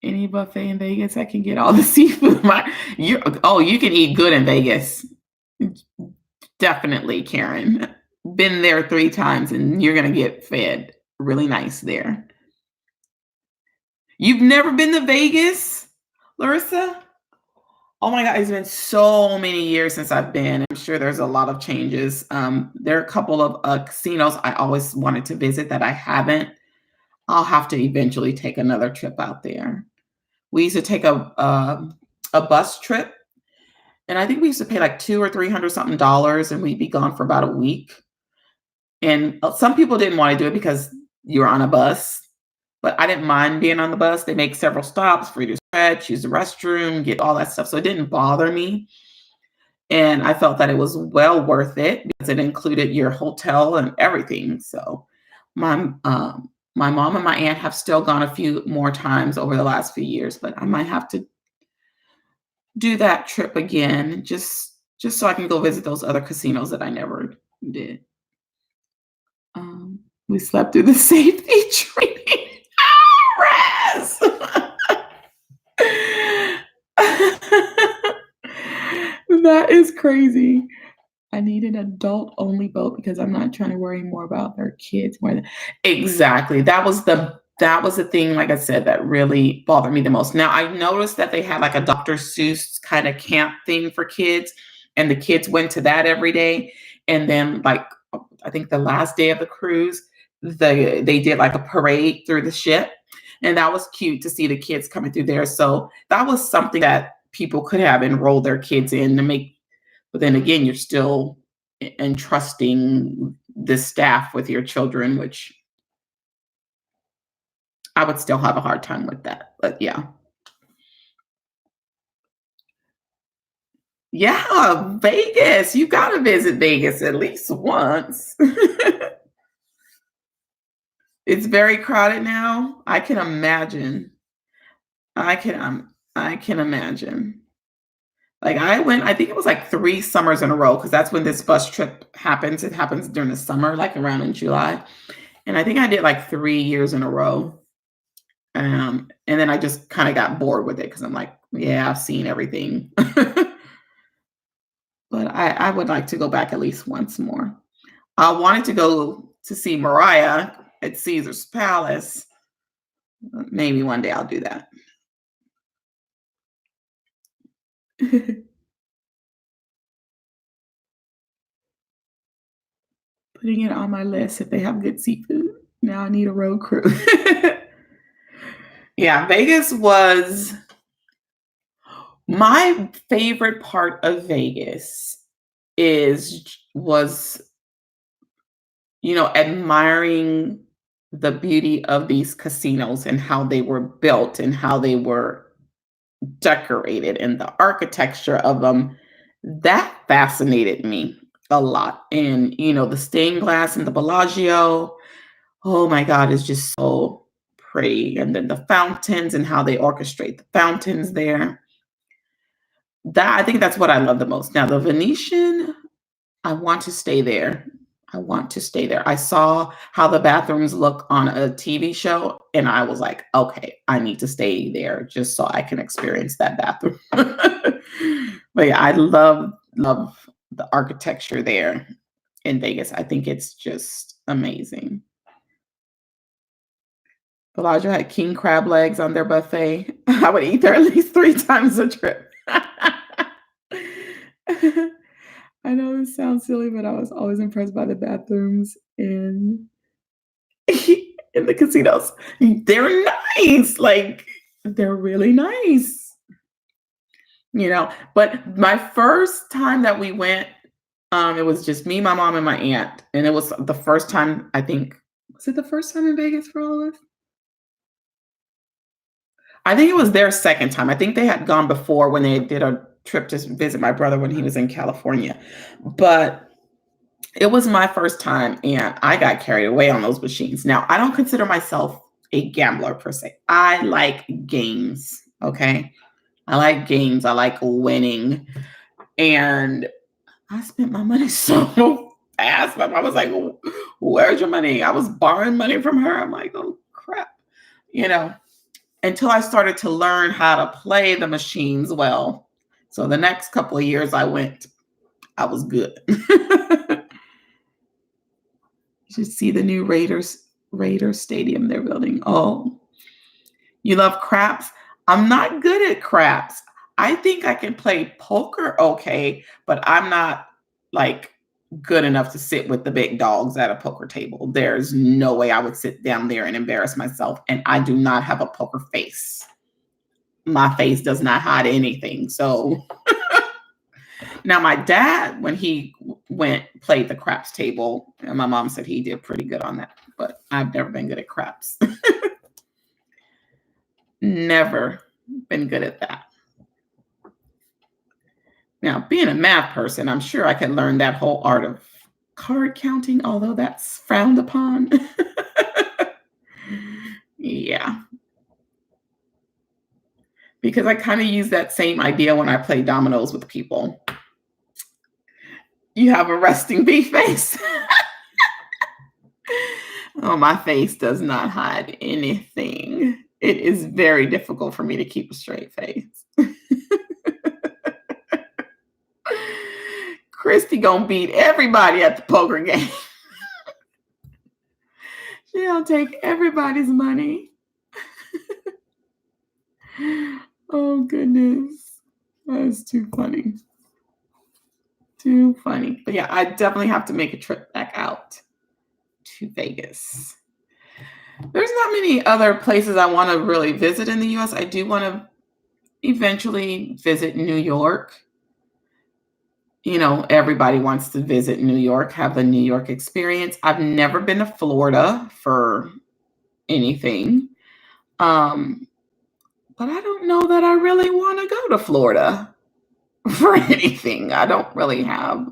Any buffet in Vegas, I can get all the seafood. You can eat good in Vegas. Definitely, Karen. Been there 3 times, and you're gonna get fed really nice there. You've never been to Vegas, Larissa? Oh my god, it's been so many years since I've been. I'm sure there's a lot of changes. There are a couple of, casinos I always wanted to visit that I haven't. I'll have to eventually take another trip out there. We used to take a bus trip, and I think we used to pay like 2 or 300 something dollars, and we'd be gone for about a week. And some people didn't want to do it because you're on a bus, but I didn't mind being on the bus. They make several stops for you to stretch, use the restroom, get all that stuff. So it didn't bother me. And I felt that it was well worth it because it included your hotel and everything. So my mom and my aunt have still gone a few more times over the last few years, but I might have to do that trip again just so I can go visit those other casinos that I never did. We slept through the safety training. Rest. That is crazy. I need an adult only boat because I'm not trying to worry more about their kids more than exactly. That was the thing, like I said, that really bothered me the most. Now I noticed that they had like a Dr. Seuss kind of camp thing for kids, and the kids went to that every day. And then like I think the last day of the cruise, they did like a parade through the ship. And that was cute to see the kids coming through there. So that was something that people could have enrolled their kids in to make, but then again, you're still entrusting the staff with your children, which I would still have a hard time with that. But yeah. Yeah, Vegas. You got to visit Vegas at least once. It's very crowded now. I can imagine. I can imagine. Like I think it was like 3 summers in a row because that's when this bus trip happens. It happens during the summer, like around in July. And I think I did like 3 years in a row. And then I just kind of got bored with it because I'm like, yeah, I've seen everything. But I would like to go back at least once more. I wanted to go to see Mariah at Caesar's Palace. Maybe one day I'll do that. Putting it on my list if they have good seafood. Now I need a road crew. Yeah, Vegas was My favorite part of Vegas was, admiring the beauty of these casinos and how they were built and how they were decorated and the architecture of them. That fascinated me a lot. And, the stained glass in the Bellagio, oh my God, it's just so pretty. And then the fountains and how they orchestrate the fountains there. I think that's what I love the most. Now, the Venetian, I want to stay there. I want to stay there. I saw how the bathrooms look on a TV show, and I was like, okay, I need to stay there just so I can experience that bathroom. But yeah, I love the architecture there in Vegas. I think it's just amazing. Bellagio had king crab legs on their buffet. I would eat there at least 3 times a trip. I know this sounds silly, but I was always impressed by the bathrooms in in the casinos. They're nice, like, they're really nice, but my first time that we went, it was just me, my mom, and my aunt, and it was the first time, I think was it the first time in Vegas for all of us? I think it was their second time. I think they had gone before when they did a trip to visit my brother when he was in California, but it was my first time, and I got carried away on those machines. Now, I don't consider myself a gambler per se. I like games, okay? I like games. I like winning. And I spent my money so fast. My mom was like, "Where's your money?" I was borrowing money from her. I'm like, "Oh, crap." You know, until I started to learn how to play the machines well. So the next couple of years I was good. You should see the new Raiders stadium they're building. Oh, you love craps? I'm not good at craps. I think I can play poker okay, but I'm not like good enough to sit with the big dogs at a poker table. There's no way I would sit down there and embarrass myself. And I do not have a poker face. My face does not hide anything. So now my dad, when he played the craps table, and my mom said he did pretty good on that, but I've never been good at craps. Never been good at that. Now, being a math person, I'm sure I could learn that whole art of card counting, although that's frowned upon. Yeah, because I kind of use that same idea when I play dominoes with people. You have a resting bee face. Oh, my face does not hide anything. It is very difficult for me to keep a straight face. Christy gonna beat everybody at the poker game. She'll take everybody's money. Oh, goodness. That is too funny. Too funny. But yeah, I definitely have to make a trip back out to Vegas. There's not many other places I want to really visit in the US. I do want to eventually visit New York. Everybody wants to visit New York, have the New York experience. I've never been to Florida for anything. But I don't know that I really want to go to Florida for anything. I don't really have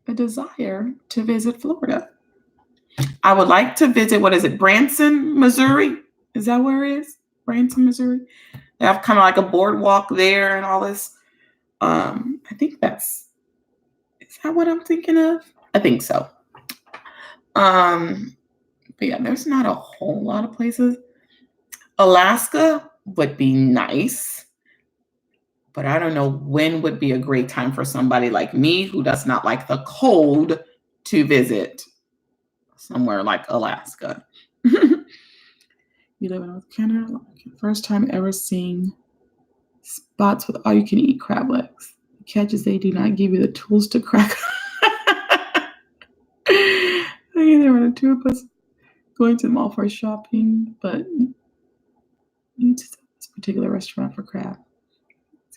a desire to visit Florida. I would like to visit, what is it, Branson, Missouri? Is that where it is? Branson, Missouri? They have kind of like a boardwalk there and all this. I think is that what I'm thinking of? I think so. But yeah, there's not a whole lot of places. Alaska would be nice, but I don't know when would be a great time for somebody like me who does not like the cold to visit somewhere like Alaska. You live in North Carolina. First time ever seeing spots with all you can eat crab legs. The catch is they do not give you the tools to crack. There were the two of us going to the mall for shopping, but need to this particular restaurant for crab.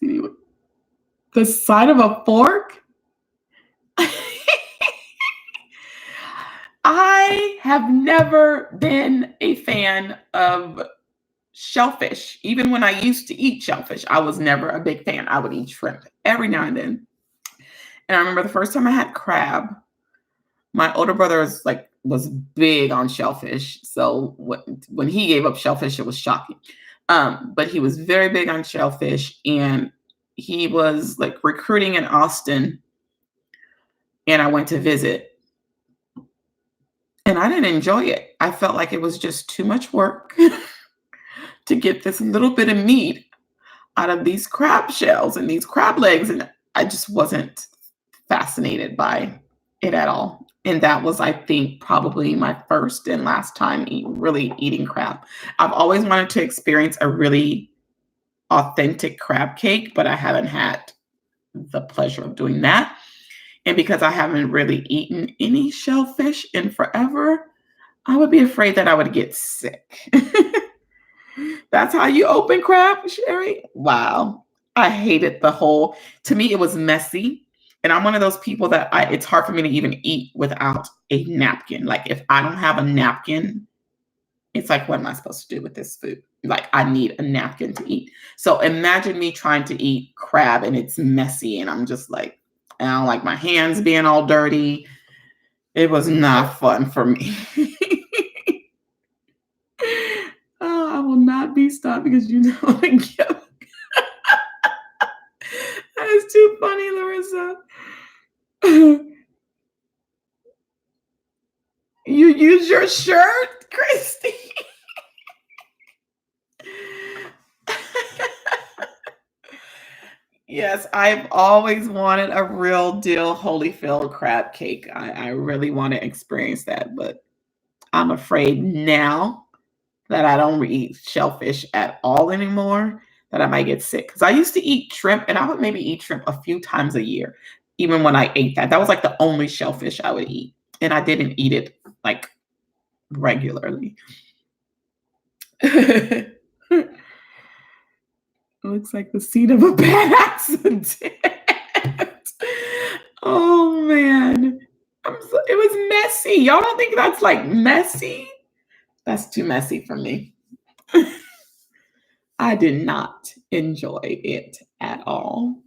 The side of a fork? I have never been a fan of shellfish. Even when I used to eat shellfish, I was never a big fan. I would eat shrimp every now and then. And I remember the first time I had crab, my older brother was big on shellfish. So when he gave up shellfish, it was shocking. But he was very big on shellfish, and he was like recruiting in Austin, and I went to visit, and I didn't enjoy it. I felt like it was just too much work to get this little bit of meat out of these crab shells and these crab legs, and I just wasn't fascinated by it at all. And that was, I think, probably my first and last time really eating crab. I've always wanted to experience a really authentic crab cake, but I haven't had the pleasure of doing that. And because I haven't really eaten any shellfish in forever, I would be afraid that I would get sick. That's how you open crab, Sherry? Wow. I hated to me, it was messy. And I'm one of those people that it's hard for me to even eat without a napkin. Like if I don't have a napkin, it's like, what am I supposed to do with this food? Like I need a napkin to eat. So imagine me trying to eat crab and it's messy. And I'm just like, I don't like my hands being all dirty. It was not fun for me. Oh, I will not be stopped because you know I get. That is too funny, Larissa. You use your shirt, Christy? Yes, I've always wanted a real deal Holyfield crab cake. I really want to experience that, but I'm afraid now that I don't eat shellfish at all anymore, that I might get sick. Because I used to eat shrimp, and I would maybe eat shrimp a few times a year, even when I ate that. That was like the only shellfish I would eat. And I didn't eat it like regularly. Looks like the seed of a bad accident. Oh man. It was messy. Y'all don't think that's like messy? That's too messy for me. I did not enjoy it at all.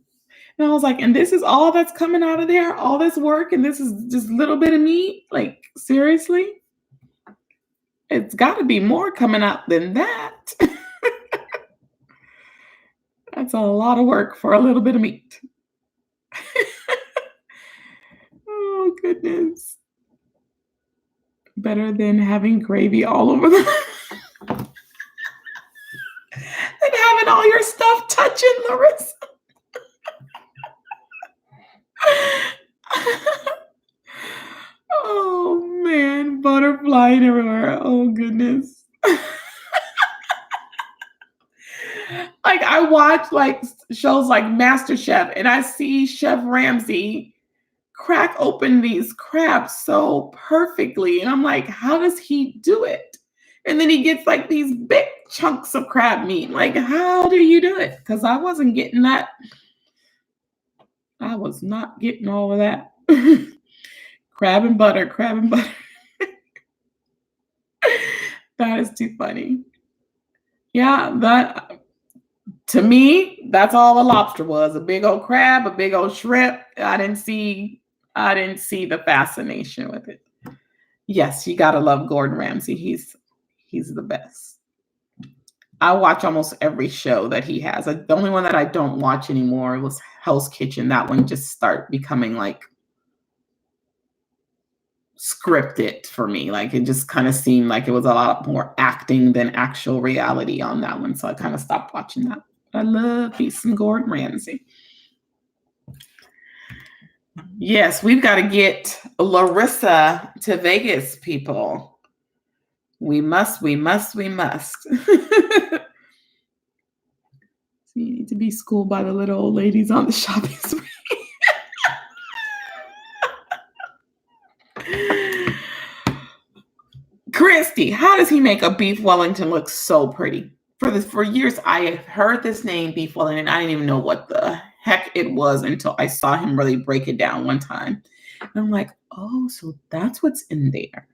And I was like, and this is all that's coming out of there? All this work, and this is just a little bit of meat? Like, seriously? It's got to be more coming out than that. That's a lot of work for a little bit of meat. Oh, goodness. Better than having gravy all over the than having all your stuff touching, Larissa. Oh man, butter flying everywhere. Oh goodness. Like I watch like shows like MasterChef, and I see Chef Ramsay crack open these crabs so perfectly, and I'm like, how does he do it? And then he gets like these big chunks of crab meat. Like, how do you do it? Because I wasn't getting that. I was not getting all of that. Crab and butter, crab and butter. That is too funny. Yeah, that to me, that's all a lobster was. A big old crab, a big old shrimp. I didn't see the fascination with it. Yes, you gotta love Gordon Ramsay. He's the best. I watch almost every show that he has. The only one that I don't watch anymore was Hell's Kitchen. That one just started becoming like scripted for me. Like it just kind of seemed like it was a lot more acting than actual reality on that one. So I kind of stopped watching that. I love me some Gordon Ramsay. Yes, we've got to get Larissa to Vegas, people. We must. So you need to be schooled by the little old ladies on the shopping spree. Christy, how does he make a beef Wellington look so pretty? For years, I have heard this name before, and I didn't even know what the heck it was until I saw him really break it down one time. And I'm like, "Oh, so that's what's in there."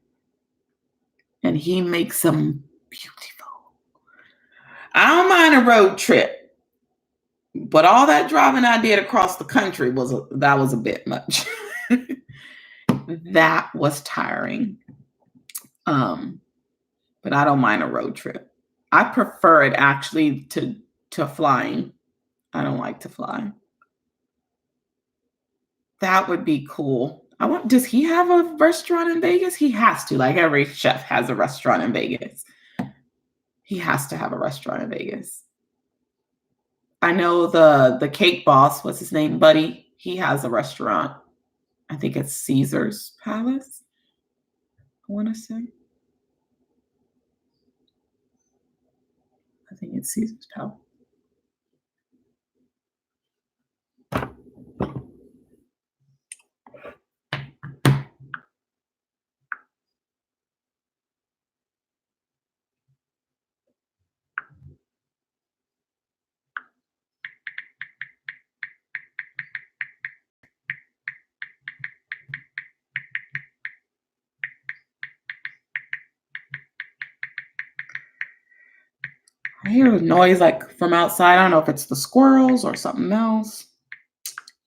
And he makes them beautiful. I don't mind a road trip, but all that driving I did across the country was a bit much. That was tiring. Um, but I don't mind a road trip. I prefer it actually to flying. I don't like to fly. That would be cool. Does he have a restaurant in Vegas? He has to. Like every chef has a restaurant in Vegas. He has to have a restaurant in Vegas. I know the cake boss, what's his name, Buddy? He has a restaurant. I think it's Caesar's Palace. I want to say. I think it's Caesar's Palace. I hear a noise like from outside. I don't know if it's the squirrels or something else.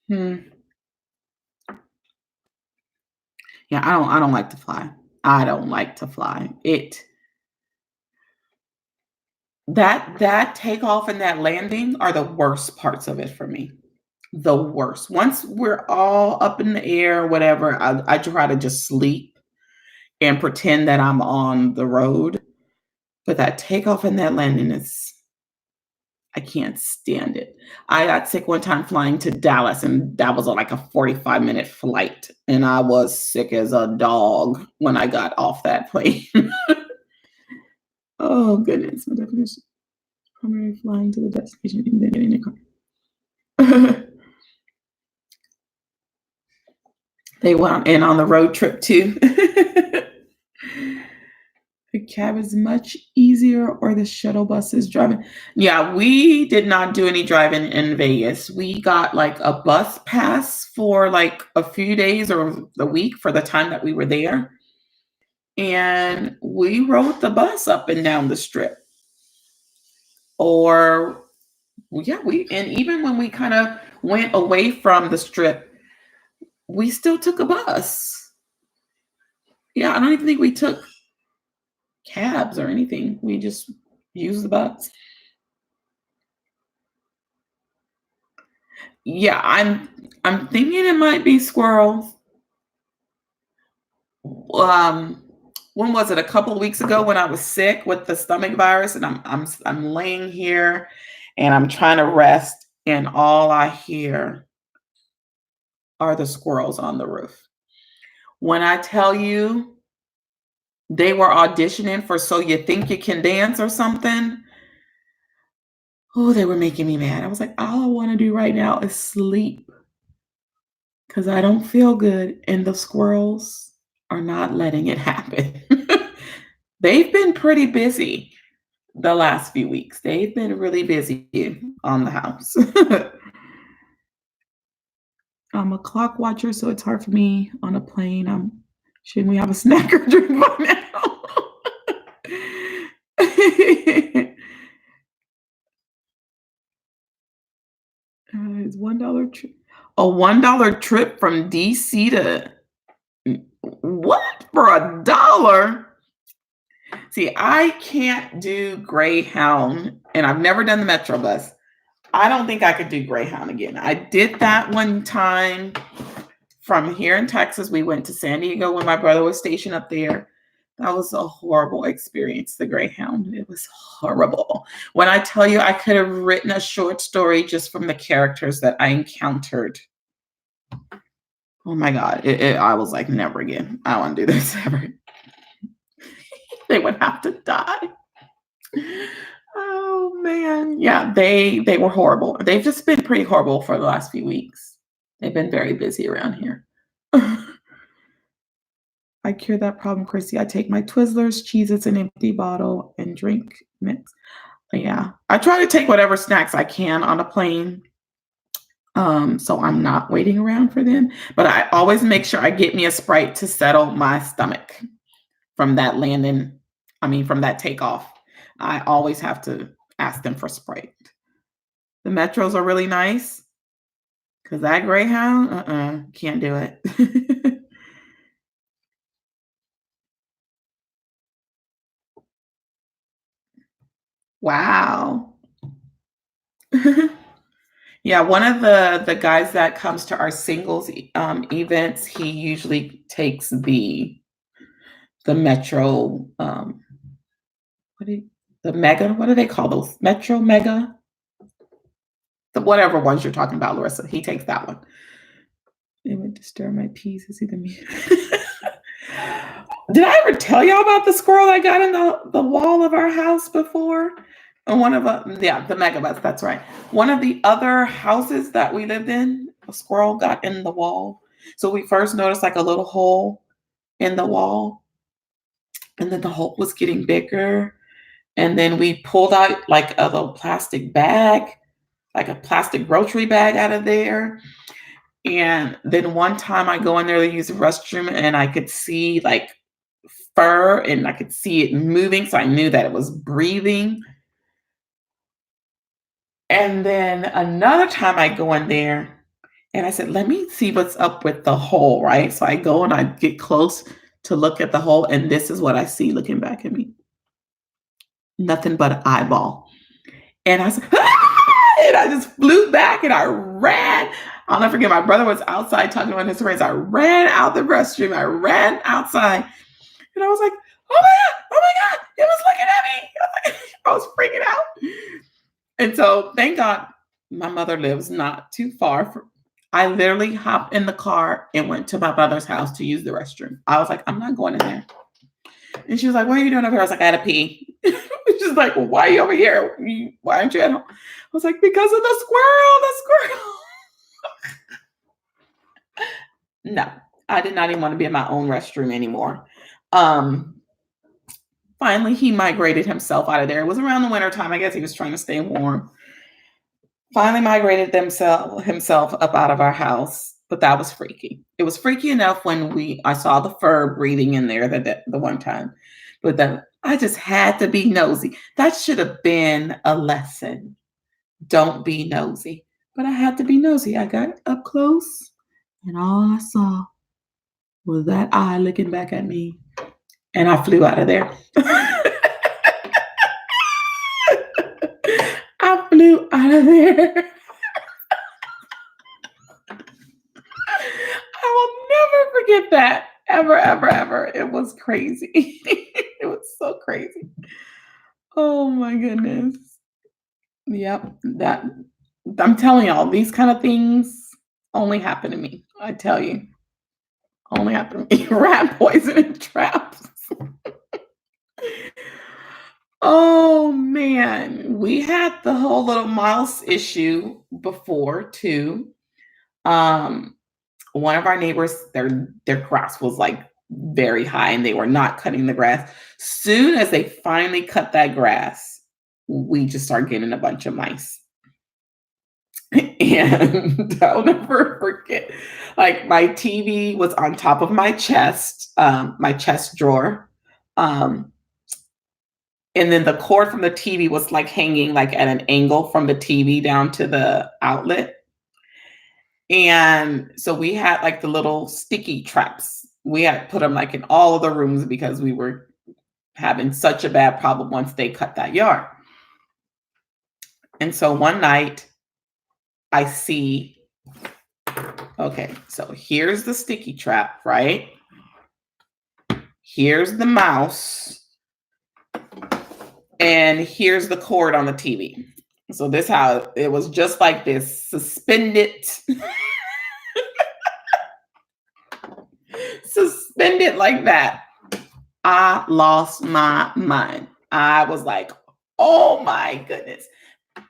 Hmm. Yeah, I don't like to fly. I don't like to fly. That takeoff and that landing are the worst parts of it for me. The worst. Once we're all up in the air, whatever, I try to just sleep and pretend that I'm on the road. But that takeoff and that landing is I can't stand it. I got sick one time flying to Dallas, and that was like a 45-minute flight, and I was sick as a dog when I got off that plane. Oh goodness, my definition. Primary flying to the destination and then getting in a car. They went in on the road trip too. The cab is much easier, or the shuttle bus is driving. Yeah, we did not do any driving in Vegas. We got like a bus pass for like a few days or the week for the time that we were there. And we rode the bus up and down the strip. Or, yeah, and even when we kind of went away from the strip, we still took a bus. Yeah, I don't even think we took cabs or anything. We just used the bus. Yeah, I'm thinking it might be squirrels. Um, when was it? A couple of weeks ago when I was sick with the stomach virus, and I'm laying here, and I'm trying to rest, and all I hear are the squirrels on the roof. When I tell you they were auditioning for "So You Think You Can Dance" or something, oh, they were making me mad. I was like, all I want to do right now is sleep because I don't feel good, and the squirrels are not letting it happen. They've been pretty busy the last few weeks. They've been really busy on the house. I'm a clock watcher, so it's hard for me on a plane. Shouldn't we have a snack or drink by now? It's $1 trip. A $1 trip from DC to what for $1? See, I can't do Greyhound, and I've never done the Metro bus. I don't think I could do Greyhound again. I did that one time from here in Texas. We went to San Diego when my brother was stationed up there. That was a horrible experience, the Greyhound. It was horrible. When I tell you I could have written a short story just from the characters that I encountered. Oh my God. I was like, never again. I don't want to do this ever. They would have to die. Oh man. Yeah, they were horrible. They've just been pretty horrible for the last few weeks. They've been very busy around here. I cure that problem, Chrissy. I take my Twizzlers, Cheez-Its, an empty bottle, and drink mix. Yeah. I try to take whatever snacks I can on a plane, so I'm not waiting around for them. But I always make sure I get me a Sprite to settle my stomach from that landing. I mean, from that takeoff. I always have to ask them for Sprite. The metros are really nice because that Greyhound, can't do it. Wow. Yeah, one of the guys that comes to our singles events, he usually takes the Metro what do you, the Mega. What do they call those? Metro Mega, the whatever ones you're talking about, Larissa. He takes that one. It would disturb my peace. Is either me. Did I ever tell y'all about the squirrel that got in the wall of our house before? And one of yeah, the megabus, that's right. One of the other houses that we lived in, a squirrel got in the wall. So we first noticed like a little hole in the wall, and then the hole was getting bigger. And then we pulled out like a little plastic bag, like a plastic grocery bag out of there. And then one time I go in there to use the restroom and I could see like fur and I could see it moving. So I knew that it was breathing. And then another time I go in there and I said, let me see what's up with the hole, right? So I go and I get close to look at the hole, and this is what I see looking back at me. Nothing but an eyeball. And I said, ah! And I just flew back and I ran. I'll never forget, my brother was outside talking to his friends. I ran out the restroom. I ran outside. And I was like, oh my God, it was looking at me. I was freaking out. And so thank God my mother lives not too far from. I literally hopped in the car and went to my brother's house to use the restroom. I was like, I'm not going in there. And she was like, what are you doing over here? I was like, I had to pee. She's like, well, why are you over here? Why aren't you at home? I was like, because of the squirrel. No, I did not even want to be in my own restroom anymore. Finally, he migrated himself out of there. It was around the winter time. I guess he was trying to stay warm. Finally migrated himself up out of our house, but that was freaky. It was freaky enough when I saw the fur breathing in there the one time, but then I just had to be nosy. That should have been a lesson. Don't be nosy. But I had to be nosy. I got up close, and all I saw was that eye looking back at me, and I flew out of there. I flew out of there. I will never forget that. Ever, ever, ever. It was crazy. It was so crazy. Oh my goodness. Yep. That I'm telling y'all, these kind of things only happen to me. I tell you. Only happen to me. Rat poison and traps. Oh man. We had the whole little mouse issue before too. Um One of our neighbors, their grass was like very high and they were not cutting the grass. Soon as they finally cut that grass, we just started getting a bunch of mice. And I'll never forget, like my TV was on top of my chest drawer. Um, and then the cord from the TV was like hanging like at an angle from the TV down to the outlet. And so we had like the little sticky traps. We had put them like in all of the rooms because we were having such a bad problem once they cut that yard. And so one night I see, okay, so here's the sticky trap, right? Here's the mouse, and here's the cord on the TV. So this how it was, just like this, suspended suspended like that. I lost my mind. I was like, oh my goodness.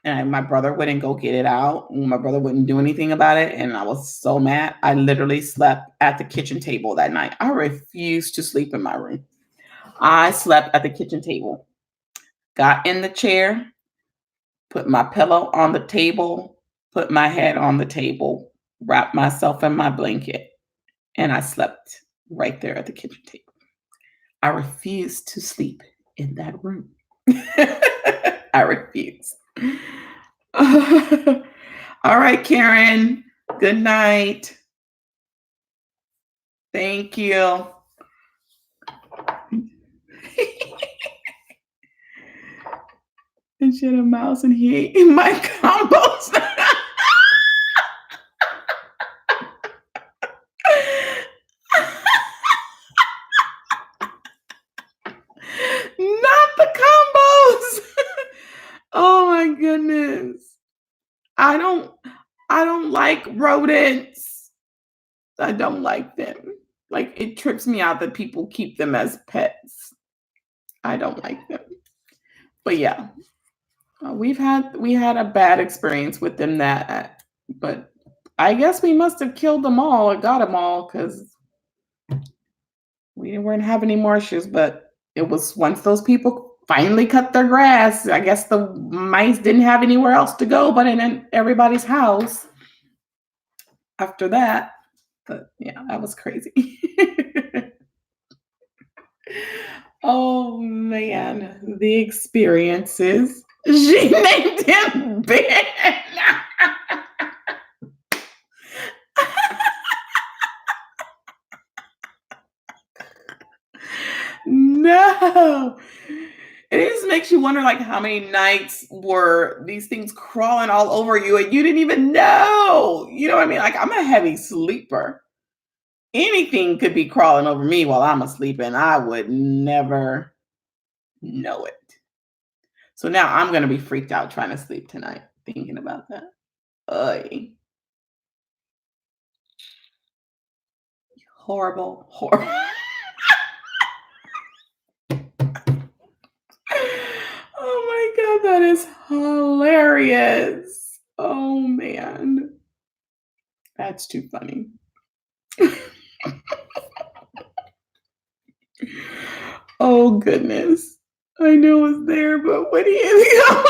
And my brother wouldn't go get it out. My brother wouldn't do anything about it. And I was so mad. I literally slept at the kitchen table that night. I refused to sleep in my room. I slept at the kitchen table, got in the chair, put my pillow on the table, put my head on the table, wrapped myself in my blanket, and I slept right there at the kitchen table. I refused to sleep in that room. I refused. All right, Karen. Good night. Thank you. And she had a mouse and he ate my compost. Not the combos. Oh my goodness. I don't I don't like rodents. I don't like them. Like it trips me out that people keep them as pets. I don't like them. But yeah, we had a bad experience with them that but I guess we must have killed them all or got them all because we weren't having any more issues. But it was once those people finally cut their grass, I guess the mice didn't have anywhere else to go but in everybody's house after that. But yeah, that was crazy. Oh man, the experiences. She named him Ben. No. It just makes you wonder like how many nights were these things crawling all over you and you didn't even know. You know what I mean? Like I'm a heavy sleeper. Anything could be crawling over me while I'm asleep and I would never know it. So now I'm gonna be freaked out trying to sleep tonight, thinking about that. Oy. Horrible, horrible. Oh my god, that is hilarious. Oh man, that's too funny. Oh goodness. I know it's there, but what do you know?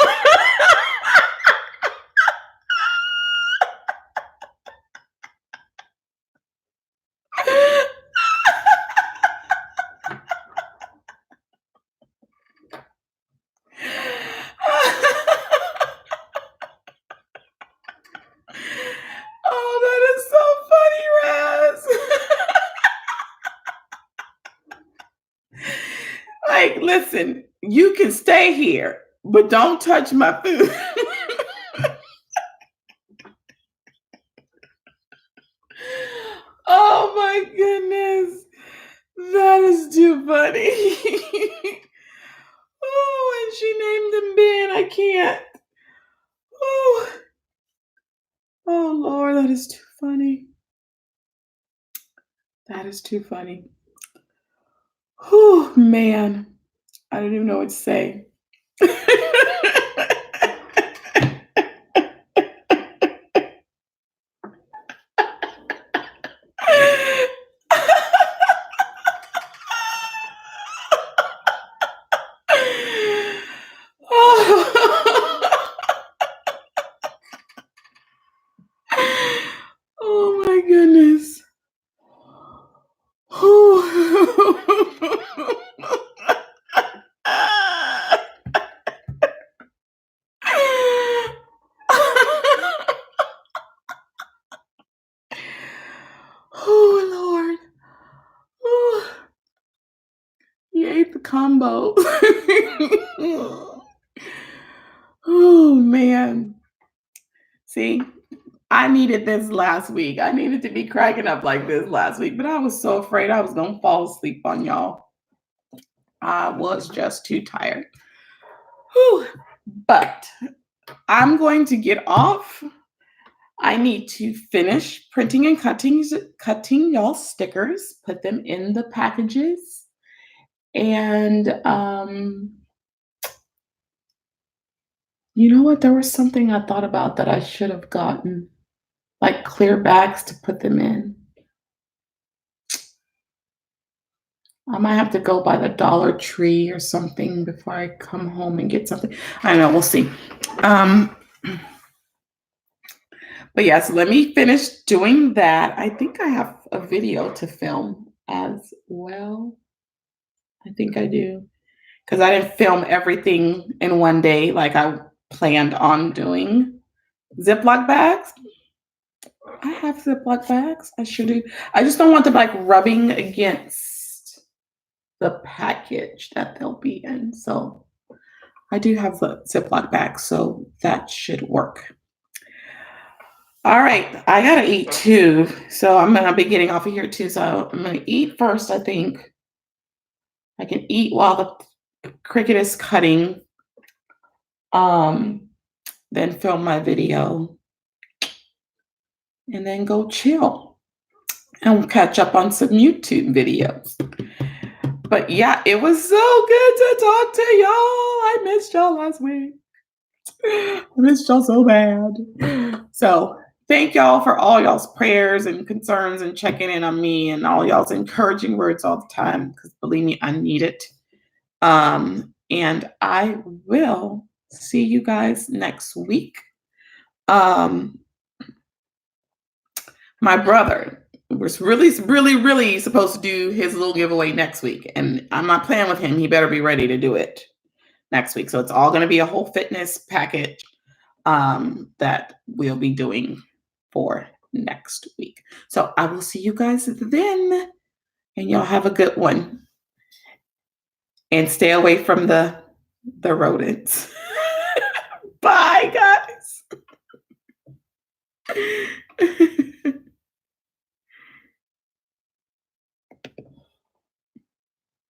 Oh, that is so funny, Raz. Like, listen, you can stay here, but don't touch my food. Oh my goodness. That is too funny. Oh, and she named him Ben. I can't. Oh, oh Lord, that is too funny. That is too funny. Oh man. I don't even know what to say. Oh my goodness. Oh Lord. Oh, you ate the combo. Oh man. See, I needed this last week. I needed to be cracking up like this last week, but I was so afraid I was going to fall asleep on y'all. I was just too tired. Whew. But I'm going to get off. I need to finish printing and cutting y'all stickers, put them in the packages, and you know what? There was something I thought about that I should have gotten, like clear bags to put them in. I might have to go by the Dollar Tree or something before I come home and get something. I don't know. We'll see. Um, but yeah, so let me finish doing that. I think I have a video to film as well. I think I do. Because I didn't film everything in one day like I planned on doing. Ziploc bags. I have Ziploc bags. I should do. I just don't want them like rubbing against the package that they'll be in. So I do have the Ziploc bags, so that should work. All right, I gotta eat too. So I'm gonna be getting off of here too. So I'm gonna eat first, I think. I can eat while the cricket is cutting. Um, then film my video and then go chill and catch up on some YouTube videos. But yeah, it was so good to talk to y'all. I missed y'all last week. I missed y'all so bad. So thank y'all for all y'all's prayers and concerns and checking in on me and all y'all's encouraging words all the time. Because believe me, I need it. And I will see you guys next week. My brother was really supposed to do his little giveaway next week. And I'm not playing with him. He better be ready to do it next week. So it's all going to be a whole fitness package that we'll be doing for next week. So I will see you guys then. And y'all have a good one. And stay away from the rodents. Bye, guys.